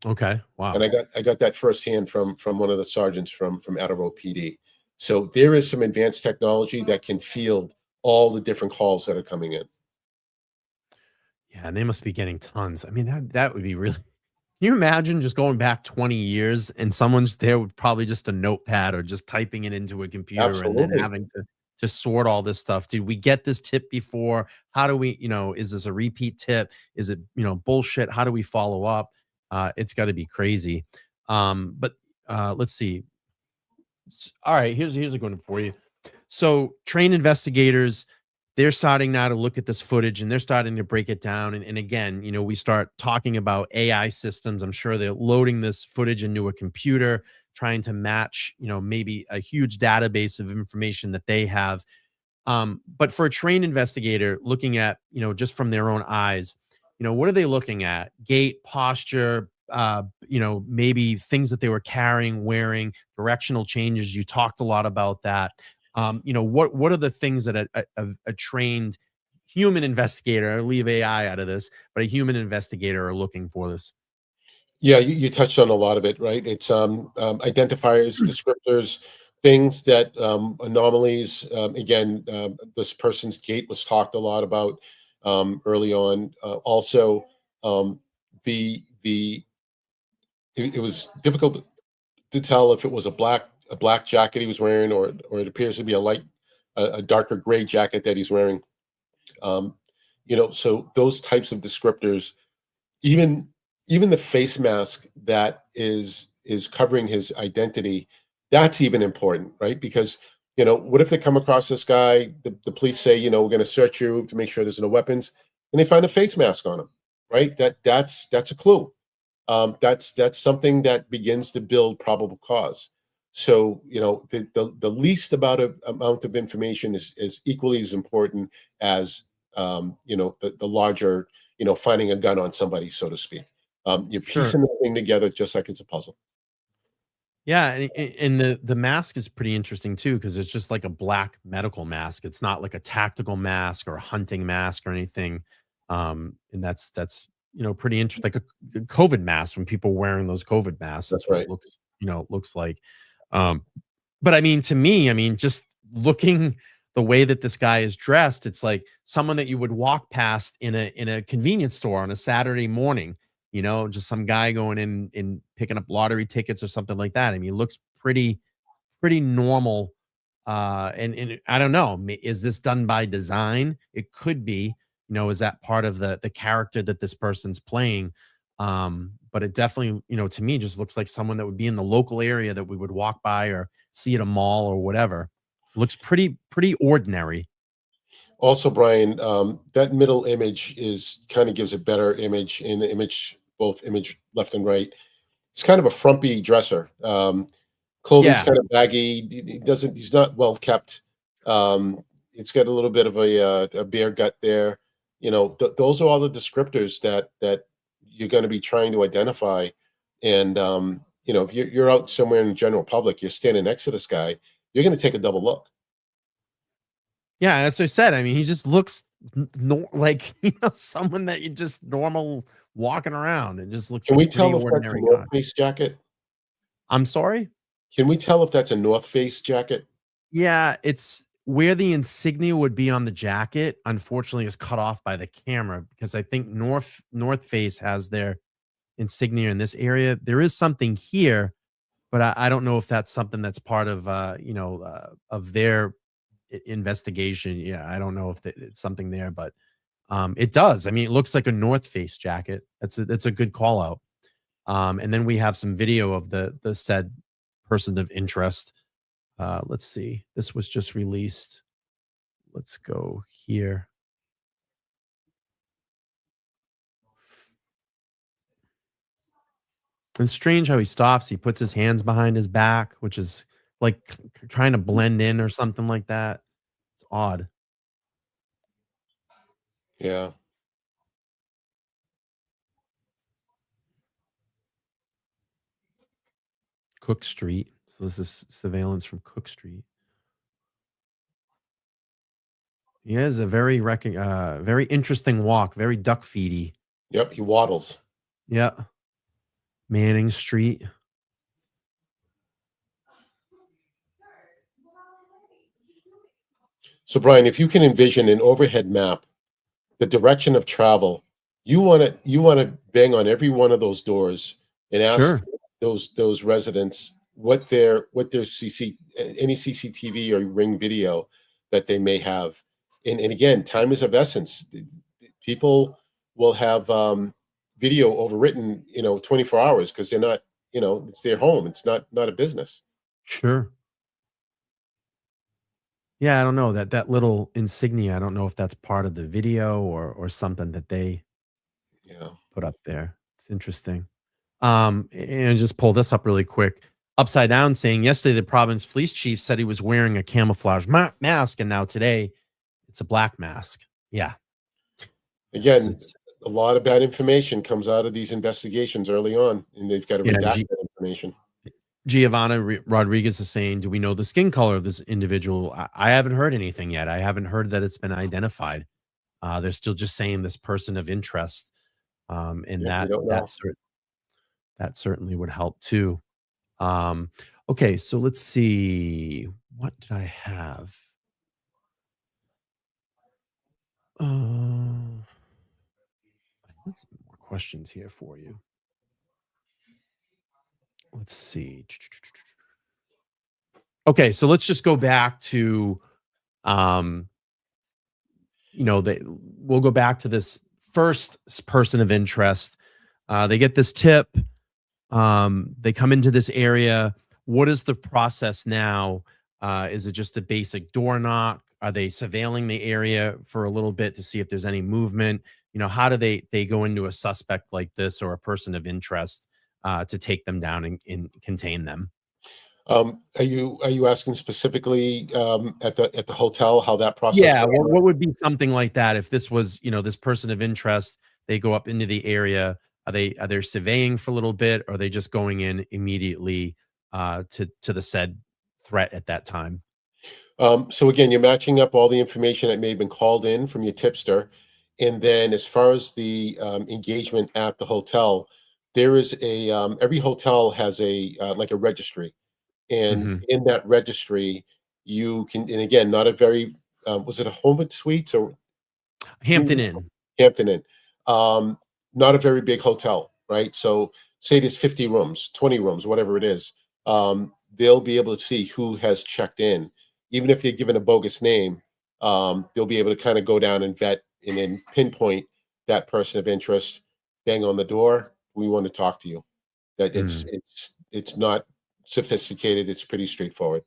Okay. Wow. And I got that firsthand from one of the sergeants from Attleboro PD. So there is some advanced technology that can field all the different calls that are coming in. Yeah, and they must be getting tons. I mean, that would be really. Can you imagine just going back 20 years and someone's there with probably just a notepad or just typing it into a computer and then Absolutely. having to sort all this stuff? Did we get this tip before? How do we, is this a repeat tip? Is it, bullshit? How do we follow up? It's got to be crazy. But let's see. All right, here's a good one for you. So trained investigators, they're starting now to look at this footage and they're starting to break it down. And again, we start talking about AI systems. I'm sure they're loading this footage into a computer, trying to match, maybe a huge database of information that they have. But for a trained investigator looking at, just from their own eyes, what are they looking at? Gait, posture, maybe things that they were carrying, wearing, directional changes. You talked a lot about that. What are the things that a trained human investigator, I'll leave AI out of this, but a human investigator are looking for this? Yeah, you touched on a lot of it, right? It's identifiers, descriptors, things that anomalies. Again, this person's gait was talked a lot about early on. Also, the it was difficult to tell if it was a black jacket he was wearing, or it appears to be a darker gray jacket that he's wearing. Um, so those types of descriptors, even even the face mask that is covering his identity, that's even important, right? Because what if they come across this guy, the police say, we're going to search you to make sure there's no weapons, and they find a face mask on him, right? That's a clue. That's something that begins to build probable cause. So the least amount of information is equally as important as the larger, finding a gun on somebody, so to speak. You're Sure. piecing the thing together just like it's a puzzle. Yeah, and the mask is pretty interesting too because it's just like a black medical mask. It's not like a tactical mask or a hunting mask or anything. And that's pretty interesting. Like a COVID mask when people wearing those COVID masks. That's That's what it right. looks like. Um, but I mean, to me, I mean, just looking the way that this guy is dressed, it's like someone that you would walk past in a convenience store on a Saturday morning. Just some guy going in and picking up lottery tickets or something like that. I mean, it looks pretty normal. And I don't know, is this done by design? It could be. Is that part of the character that this person's playing? But it definitely, to me, just looks like someone that would be in the local area that we would walk by or see at a mall or whatever. Looks pretty ordinary. Also, Brian, that middle image is kind of gives a better image in the image, both image left and right. It's kind of a frumpy dresser. Clothing's Yeah, kind of baggy. He's not well kept. It's got a little bit of a bear gut there. Those are all the descriptors that you're going to be trying to identify. And if you're out somewhere in the general public, you're standing next to this guy, you're going to take a double look. yeah, that's what I said. I mean, he just looks like someone that you just normal walking around and just looks Can like a we pretty tell if that's a ordinary North guy. Face jacket? I'm sorry. Can we tell if that's a North Face jacket? Yeah, it's where the insignia would be on the jacket, unfortunately, is cut off by the camera because I think North Face has their insignia in this area. There is something here, but I don't know if that's something that's part of of their investigation. Yeah, I don't know if it's something there, but it does. I mean, it looks like a North Face jacket. That's a good call out. And then we have some video of the said person of interest. Let's see. This was just released. Let's go here. It's strange how he stops. He puts his hands behind his back, which is like trying to blend in or something like that. It's odd. Yeah. Cook Street. So this is surveillance from Cook Street. He has a very interesting walk, very duck feedy. Yep. He waddles. Yeah. Manning Street. So, Brian, if you can envision an overhead map, the direction of travel, you want to bang on every one of those doors and ask Sure. those residents what their any CCTV or Ring video that they may have. And again, time is of essence. People will have video overwritten, 24 hours because they're not, it's their home. It's not a business. Sure. Yeah, I don't know that little insignia. I don't know if that's part of the video or something that they Yeah. put up there. It's interesting. And just pull this up really quick. Upside down saying yesterday the province police chief said he was wearing a camouflage mask, and now today it's a black mask. Yeah, Again, it's a lot of bad information comes out of these investigations early on, and they've got to yeah. redact that information. Giovanna Rodriguez is saying, do we know the skin color of this individual? I haven't heard anything yet. I haven't heard that it's been identified. They're still just saying this person of interest, and Yeah, we don't know. that certainly would help too. Um, okay, so let's see. What did I have? Let's see more questions here for you. Let's see. Okay, so let's just go back to, um, we'll go back to this first person of interest. They get this tip. They come into this area. What is the process now? Is it just a basic door knock? Are they surveilling the area for a little bit to see if there's any movement? How do they go into a suspect like this or a person of interest to take them down and contain them? Are you asking specifically at the hotel how that process Yeah, works? what would be something like that if this was, this person of interest, they go up into the area, are they surveying for a little bit, or are they just going in immediately to the said threat at that time? So again, you're matching up all the information that may have been called in from your tipster, and then as far as the engagement at the hotel, there is every hotel has a like a registry, and Mhm. in that registry, you can, and again, not a very was it a Homewood Suites or Hampton Inn. Hampton Inn? Um, Not a very big hotel, right? So say there's 50 rooms, 20 rooms, whatever it is. They'll be able to see who has checked in. Even if they're given a bogus name, they'll be able to kind of go down and vet and then pinpoint that person of interest, bang on the door. We want to talk to you. That Mm, it's not sophisticated. It's pretty straightforward.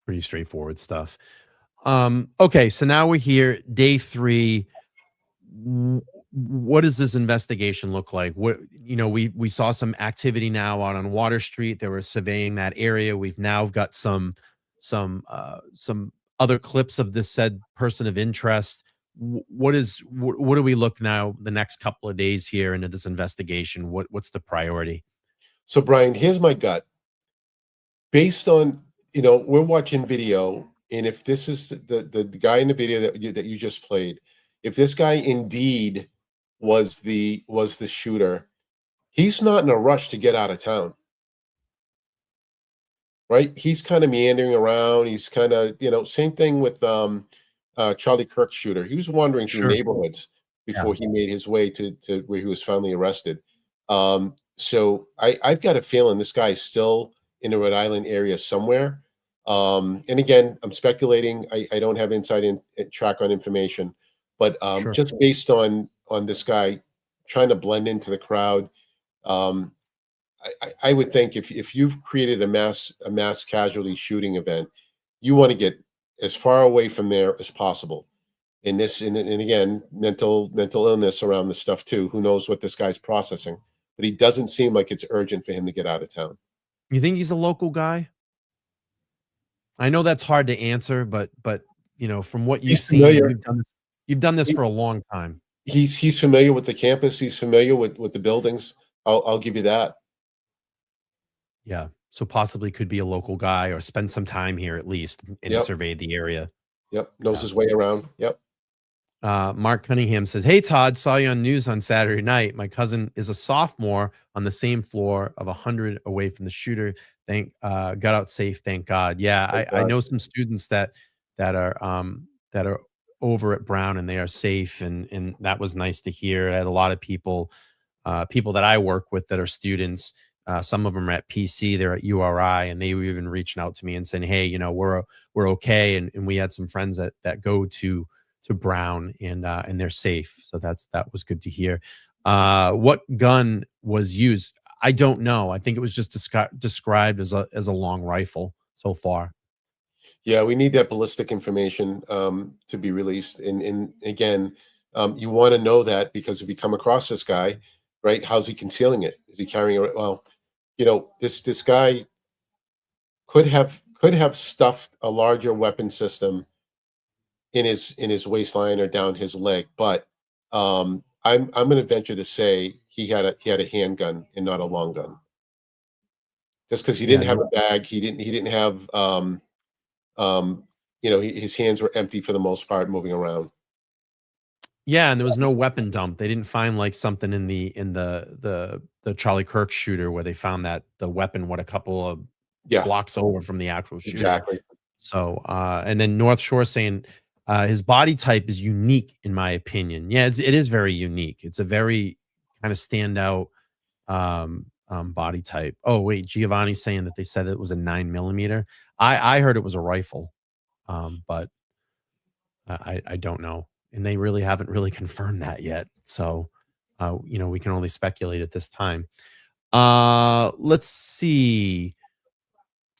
pretty straightforward stuff. Okay, so now we're here, day 3. What does this investigation look like? We saw some activity now out on Water Street. They were surveying that area. We've now got some other clips of this said person of interest. What do we look now the next couple of days here into this investigation? What's the priority? So Brian, here's my gut. Based on, we're watching video, and if this is the guy in the video that you just played, if this guy indeed was the shooter, he's not in a rush to get out of town, right? He's kind of meandering around. He's kind of, same thing with Charlie Kirk's shooter. He was wandering through Sure. neighborhoods Yeah. before he made his way to where he was finally arrested. So I've got a feeling this guy is still in the Rhode Island area somewhere. And again, I'm speculating. I don't have inside track on information, but Sure. just based on this guy trying to blend into the crowd, um, I would think if you've created a mass casualty shooting event, you want to get as far away from there as possible. And again, mental illness around this stuff too. Who knows what this guy's processing? But he doesn't seem like it's urgent for him to get out of town. You think he's a local guy? I know that's hard to answer, but from what you've He's seen, familiar. you've done this He, for a long time. he's familiar with the campus. He's familiar with the buildings. I'll give you that. Yeah. So possibly could be a local guy or spend some time here at least and Yep. survey the area. Yep. Knows Yeah. his way around. Yep. Mark Cunningham says, "Hey Todd, saw you on news on Saturday night. My cousin is a sophomore on the same floor of 100 away from the shooter. Got out safe, thank God." Yeah, Thank I God. know some students that are over at Brown and they are safe, and that was nice to hear. I had a lot of people that I work with that are students. Some of them are at PC, they're at URI, and they were even reaching out to me and saying, "Hey, we're okay," and we had some friends that go to Brown and they're safe. So that was good to hear. What gun was used? I don't know. I think it was just described as a long rifle so far. Yeah, we need that ballistic information to be released. And again, you want to know that because if you come across this guy, right, how's he concealing it? Is he carrying it? Well, this guy could have stuffed a larger weapon system in his waistline or down his leg, but I'm going to venture to say he had a handgun and not a long gun. Just because he Yeah, didn't have a bag, he didn't have his hands were empty for the most part, moving around. yeah, and there was no weapon dump. They didn't find like something in the Charlie Kirk shooter where they found that the weapon what a couple of Yeah, blocks over from the actual shooting. exactly. So, and then North Shore saying his body type is unique, in my opinion. Yeah, it is very unique. It's a very kind of standout body type. Oh, wait, Giovanni's saying that they said it was a 9 mm. I heard it was a rifle, but I don't know, and they really haven't really confirmed that yet. So, we can only speculate at this time. Let's see.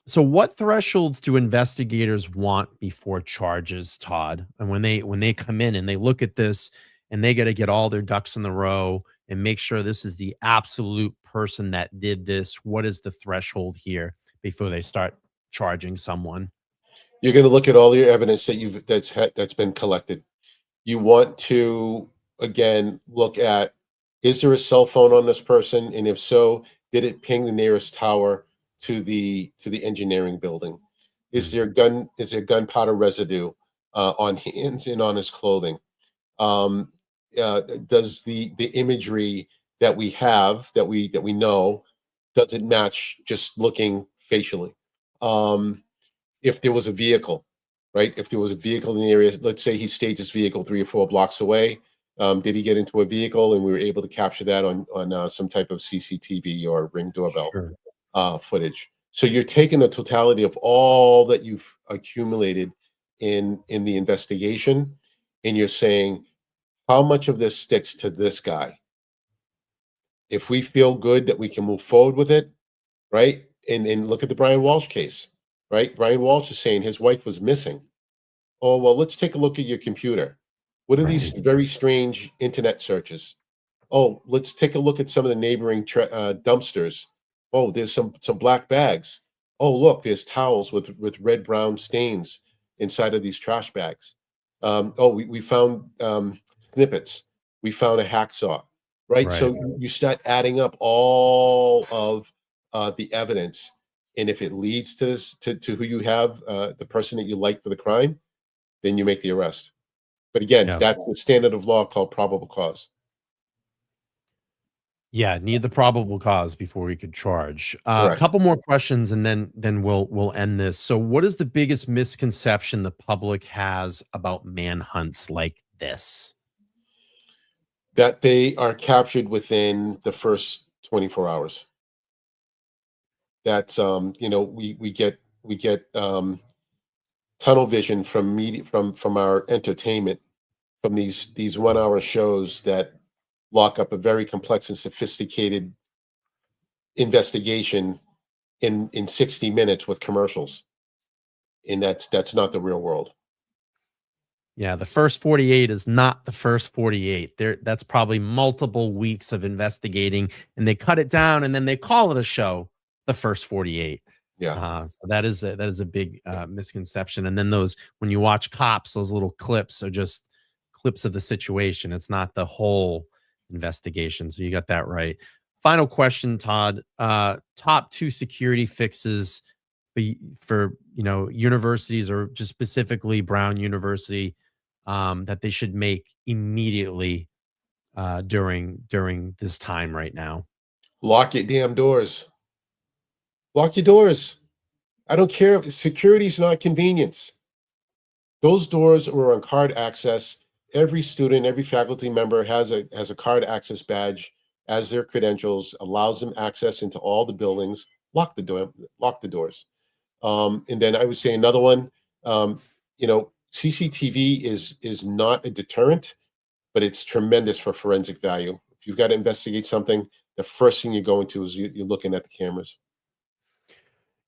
So what thresholds do investigators want before charges, Todd? And when they come in and they look at this and they got to get all their ducks in the row and make sure this is the absolute person that did this, what is the threshold here before they start charging someone? You're going to look at all your evidence that's been collected. You want to again look at, is there a cell phone on this person, and if so, did it ping the nearest tower to the engineering building? Is there gunpowder residue on hands and on his clothing? Does the imagery that we have that we know, does it match just looking facially? If there was a vehicle, right? If there was a vehicle in the area, let's say he staged his vehicle 3 or 4 blocks away. Did he get into a vehicle, and we were able to capture that on some type of CCTV or Ring doorbell Sure. footage? So you're taking the totality of all that you've accumulated in the investigation, and you're saying, how much of this sticks to this guy? If we feel good that we can move forward with it, right? And look at the Brian Walsh case, right? Brian Walsh is saying his wife was missing. Oh, well, let's take a look at your computer. What are these Right. very strange internet searches? Oh, let's take a look at some of the neighboring dumpsters. Oh, there's some black bags. Oh, look, there's towels with red brown stains inside of these trash bags. Oh, we found snippets. We found a hacksaw. Right. Right. So you start adding up all of the evidence, and if it leads to this, to who you have, the person that you like for the crime, then you make the arrest. But again, Yeah. that's the standard of law called probable cause. Yeah, need the probable cause before we could charge. A Correct. couple more questions and then we'll end this. So what is the biggest misconception the public has about manhunts like this? That they are captured within the first 24 hours. That's we get tunnel vision from media, from our entertainment, from these 1 hour shows that lock up a very complex and sophisticated investigation in 60 minutes with commercials. And that's not the real world. Yeah, the first 48 is not the first 48. That's probably multiple weeks of investigating, and they cut it down and then they call it a show, the first 48. Yeah. So that is a big misconception. And then those, when you watch Cops, those little clips are just clips of the situation. It's not the whole investigation. So you got that right. Final question, Todd. Top 2 security fixes for universities, or just specifically Brown University, that they should make immediately during this time right now. Lock your damn doors. Lock your doors. I don't care. Security is not convenience. Those doors were on card access. Every student, every faculty member has a card access badge as their credentials, allows them access into all the buildings. Lock the door. Lock the doors. And then I would say another one. CCTV is not a deterrent, but it's tremendous for forensic value. If you've got to investigate something, the first thing you're going to is you're looking at the cameras.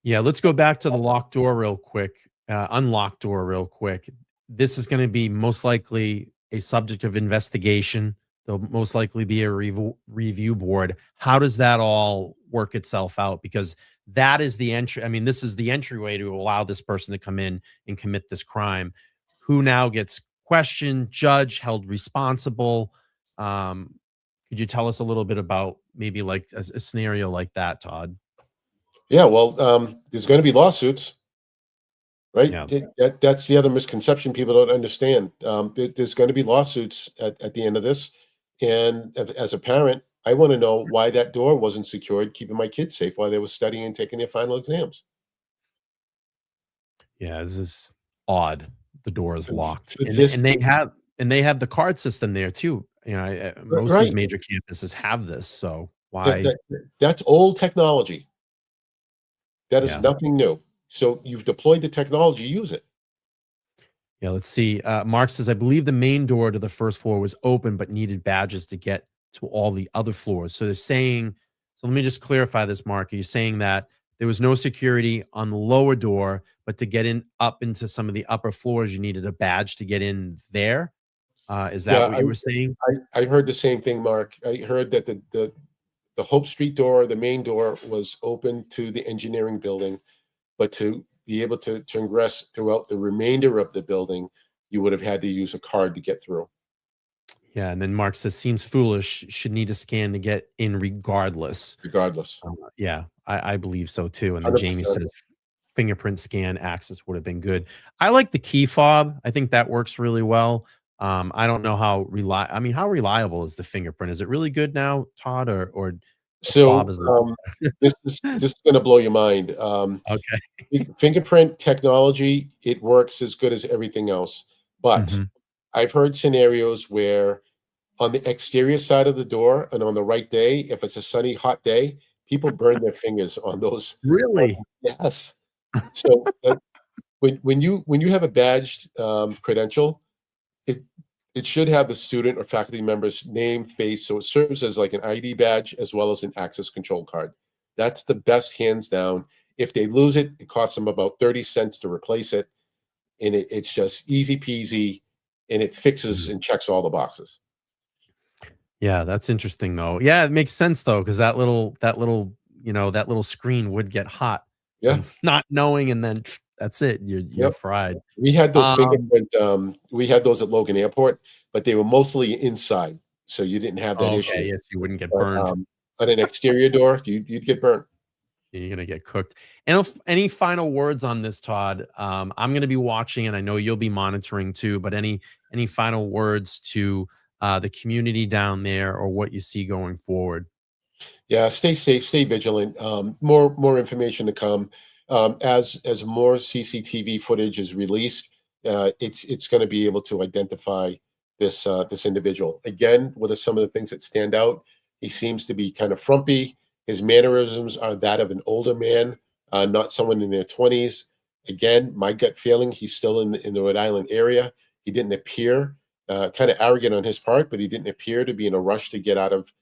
Yeah, let's go back to the locked door real quick, unlocked door real quick. This is going to be most likely a subject of investigation. There'll most likely be a review board. How does that all work itself out? Because that is the entry. I mean, this is the entryway to allow this person to come in and commit this crime. Who now gets questioned, judged, held responsible? Could you tell us a little bit about maybe like a scenario like that, Todd? Yeah, well, there's going to be lawsuits, right? Yeah. That's the other misconception people don't understand. There's going to be lawsuits at the end of this, and as a parent, I want to know why that door wasn't secured, keeping my kids safe while they were studying and taking their final exams. Yeah, this is odd. The door is For, locked, for and this, they have the card system there too. You know, most of these right? major campuses have this. So That, why? that that's old technology. That is Yeah, nothing new. So you've deployed the technology, use it. yeah. Let's see. Mark says, I believe the main door to the first floor was open, but needed badges to get to all the other floors. So they're saying. So let me just clarify this, Mark. Are you saying that there was no security on the lower door, but to get in up into some of the upper floors, you needed a badge to get in there? Is that Yeah, what you were saying? I heard the same thing, Mark. I heard that the Hope Street door, the main door, was open to the engineering building, but to be able to ingress throughout the remainder of the building, you would have had to use a card to get through, Yeah, and then Mark says, "Seems foolish. Should need a scan to get in regardless." regardless. Yeah, I believe so too. And then Jamie 100%. says, "Fingerprint scan access would have been good." I like the key fob. I think that works really well. I don't know how I mean, how reliable is the fingerprint? Is it really good now, Todd, or the fob So is a little this is going to blow your mind. okay? Fingerprint technology, it works as good as everything else, but Mhm. I've heard scenarios where on the exterior side of the door and on the right day, if it's a sunny, hot day, people burn their fingers on those. Really? Yes. So, when you have a badged, credential, it it should have the student or faculty member's name, face, so it serves as like an ID badge as well as an access control card. That's the best hands down. If they lose it, it costs them about 30 cents to replace it, and it's just easy peasy, and it fixes Mhm. and checks all the boxes. Yeah, that's interesting though. Yeah, it makes sense though, because that little screen would get hot Yeah, and not knowing, and then that's it. You're yep. fried. We had those Um, fingerprint, we had those at Logan Airport, but they were mostly inside, so you didn't have that okay, issue. yes, you wouldn't get But, burned. on an exterior door, you'd get burnt. You're gonna get cooked. And if any final words on this, Todd? I'm gonna be watching, and I know you'll be monitoring too. But any final words to the community down there, or what you see going forward? Yeah, stay safe, stay vigilant. More information to come. As more CCTV footage is released, it's going to be able to identify this individual. Again, what are some of the things that stand out? He seems to be kind of frumpy. His mannerisms are that of an older man, not someone in their 20s. Again, my gut feeling, he's still in the Rhode Island area. He didn't appear kind of arrogant on his part, but he didn't appear to be in a rush to get out of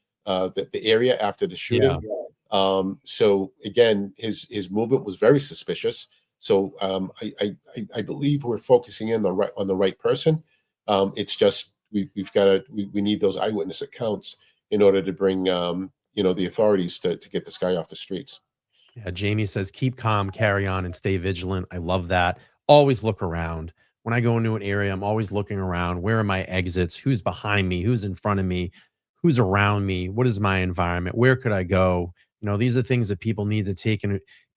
the area after the Yeah, shooting. So again, his movement was very suspicious. So I believe we're focusing in on the right person. It's just we've got to we need those eyewitness accounts in order to bring the authorities to get this guy off the streets. yeah. Jamie says, "Keep calm, carry on, and stay vigilant." I love that. Always look around. When I go into an area, I'm always looking around. Where are my exits? Who's behind me? Who's in front of me? Who's around me? What is my environment? Where could I go? These are things that people need to take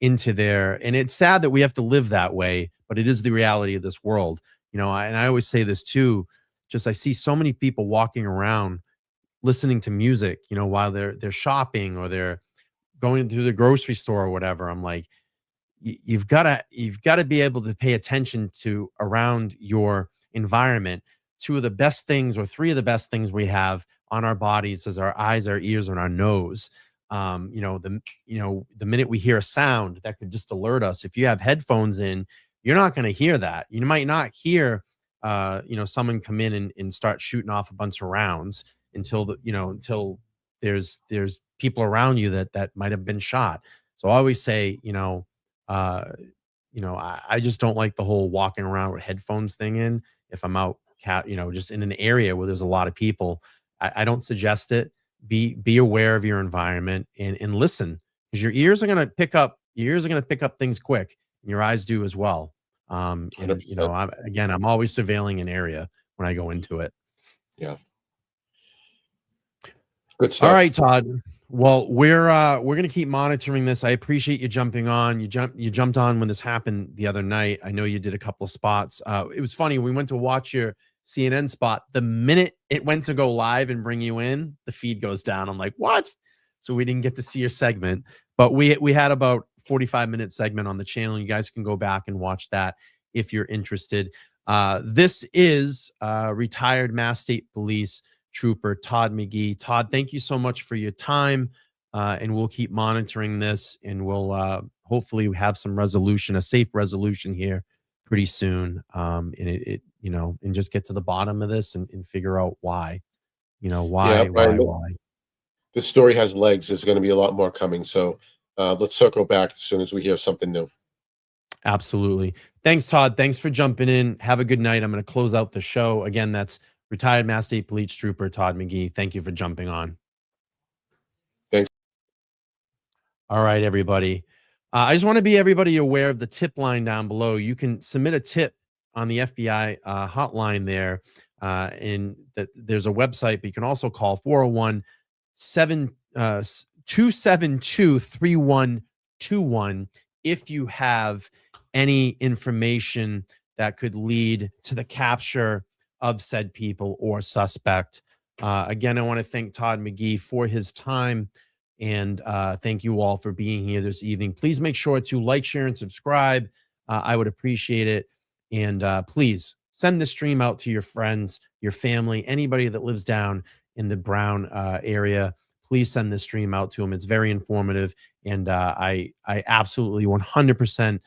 into their. And it's sad that we have to live that way, but it is the reality of this world. And I always say this too. Just I see so many people walking around listening to music, while they're shopping or they're going to the grocery store or whatever. I'm like, you've got to be able to pay attention to around your environment. Two of the best things, or three of the best things we have on our bodies, is our eyes, our ears, and our nose. The minute we hear a sound that could just alert us, if you have headphones in, you're not going to hear that. You might not hear someone come in and start shooting off a bunch of rounds until there's people around you that might have been shot. So I always say, uh, I just don't like the whole walking around with headphones thing in. If I'm out, just in an area where there's a lot of people, I don't suggest it. Be aware of your environment and listen, because your ears are gonna pick up things quick, and your eyes do as well. And 100%. I'm always surveilling an area when I go into it. Yeah, good All stuff. right, Todd. Well, we're gonna keep monitoring this. I appreciate you jumping on. You jumped on when this happened the other night. I know you did a couple of spots. It was funny. We went to watch your CNN spot. The minute it went to go live and bring you in, the feed goes down. I'm like, what? So we didn't get to see your segment, but we had about 45-minute segment on the channel. You guys can go back and watch that if you're interested. This is retired Mass State Police Trooper Todd McGhee. Todd, thank you so much for your time, and we'll keep monitoring this, and we'll hopefully have some resolution, a safe resolution here pretty soon, and and just get to the bottom of this and figure out why, Yeah, Brian, why. this story has legs. There's going to be a lot more coming. So let's circle back as soon as we hear something new. Absolutely. Thanks, Todd. Thanks for jumping in. Have a good night. I'm going to close out the show. Again, that's retired Mass State Police Trooper Todd McGhee. Thank you for jumping on. Thanks. All right, everybody. I just want to be everybody aware of the tip line down below. You can submit a tip on the FBI hotline there. And there's a website, but you can also call 401-272-3121 if you have any information that could lead to the capture of said people or suspect. Again, I want to thank Todd McGhee for his time, and thank you all for being here this evening. Please make sure to like, share, and subscribe. I would appreciate it. And please send the stream out to your friends, your family, anybody that lives down in the Brown area. Please send this stream out to them. It's very informative, and I absolutely 100%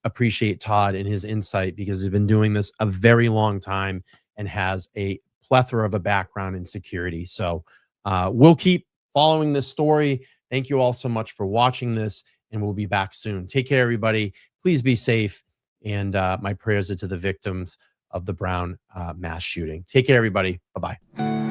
appreciate Todd and his insight, because he's been doing this a very long time and has a plethora of a background in security. So we'll keep following this story. Thank you all so much for watching this, and we'll be back soon. Take care, everybody. Please be safe, and my prayers are to the victims of the Brown mass shooting. Take care, everybody. Bye-bye.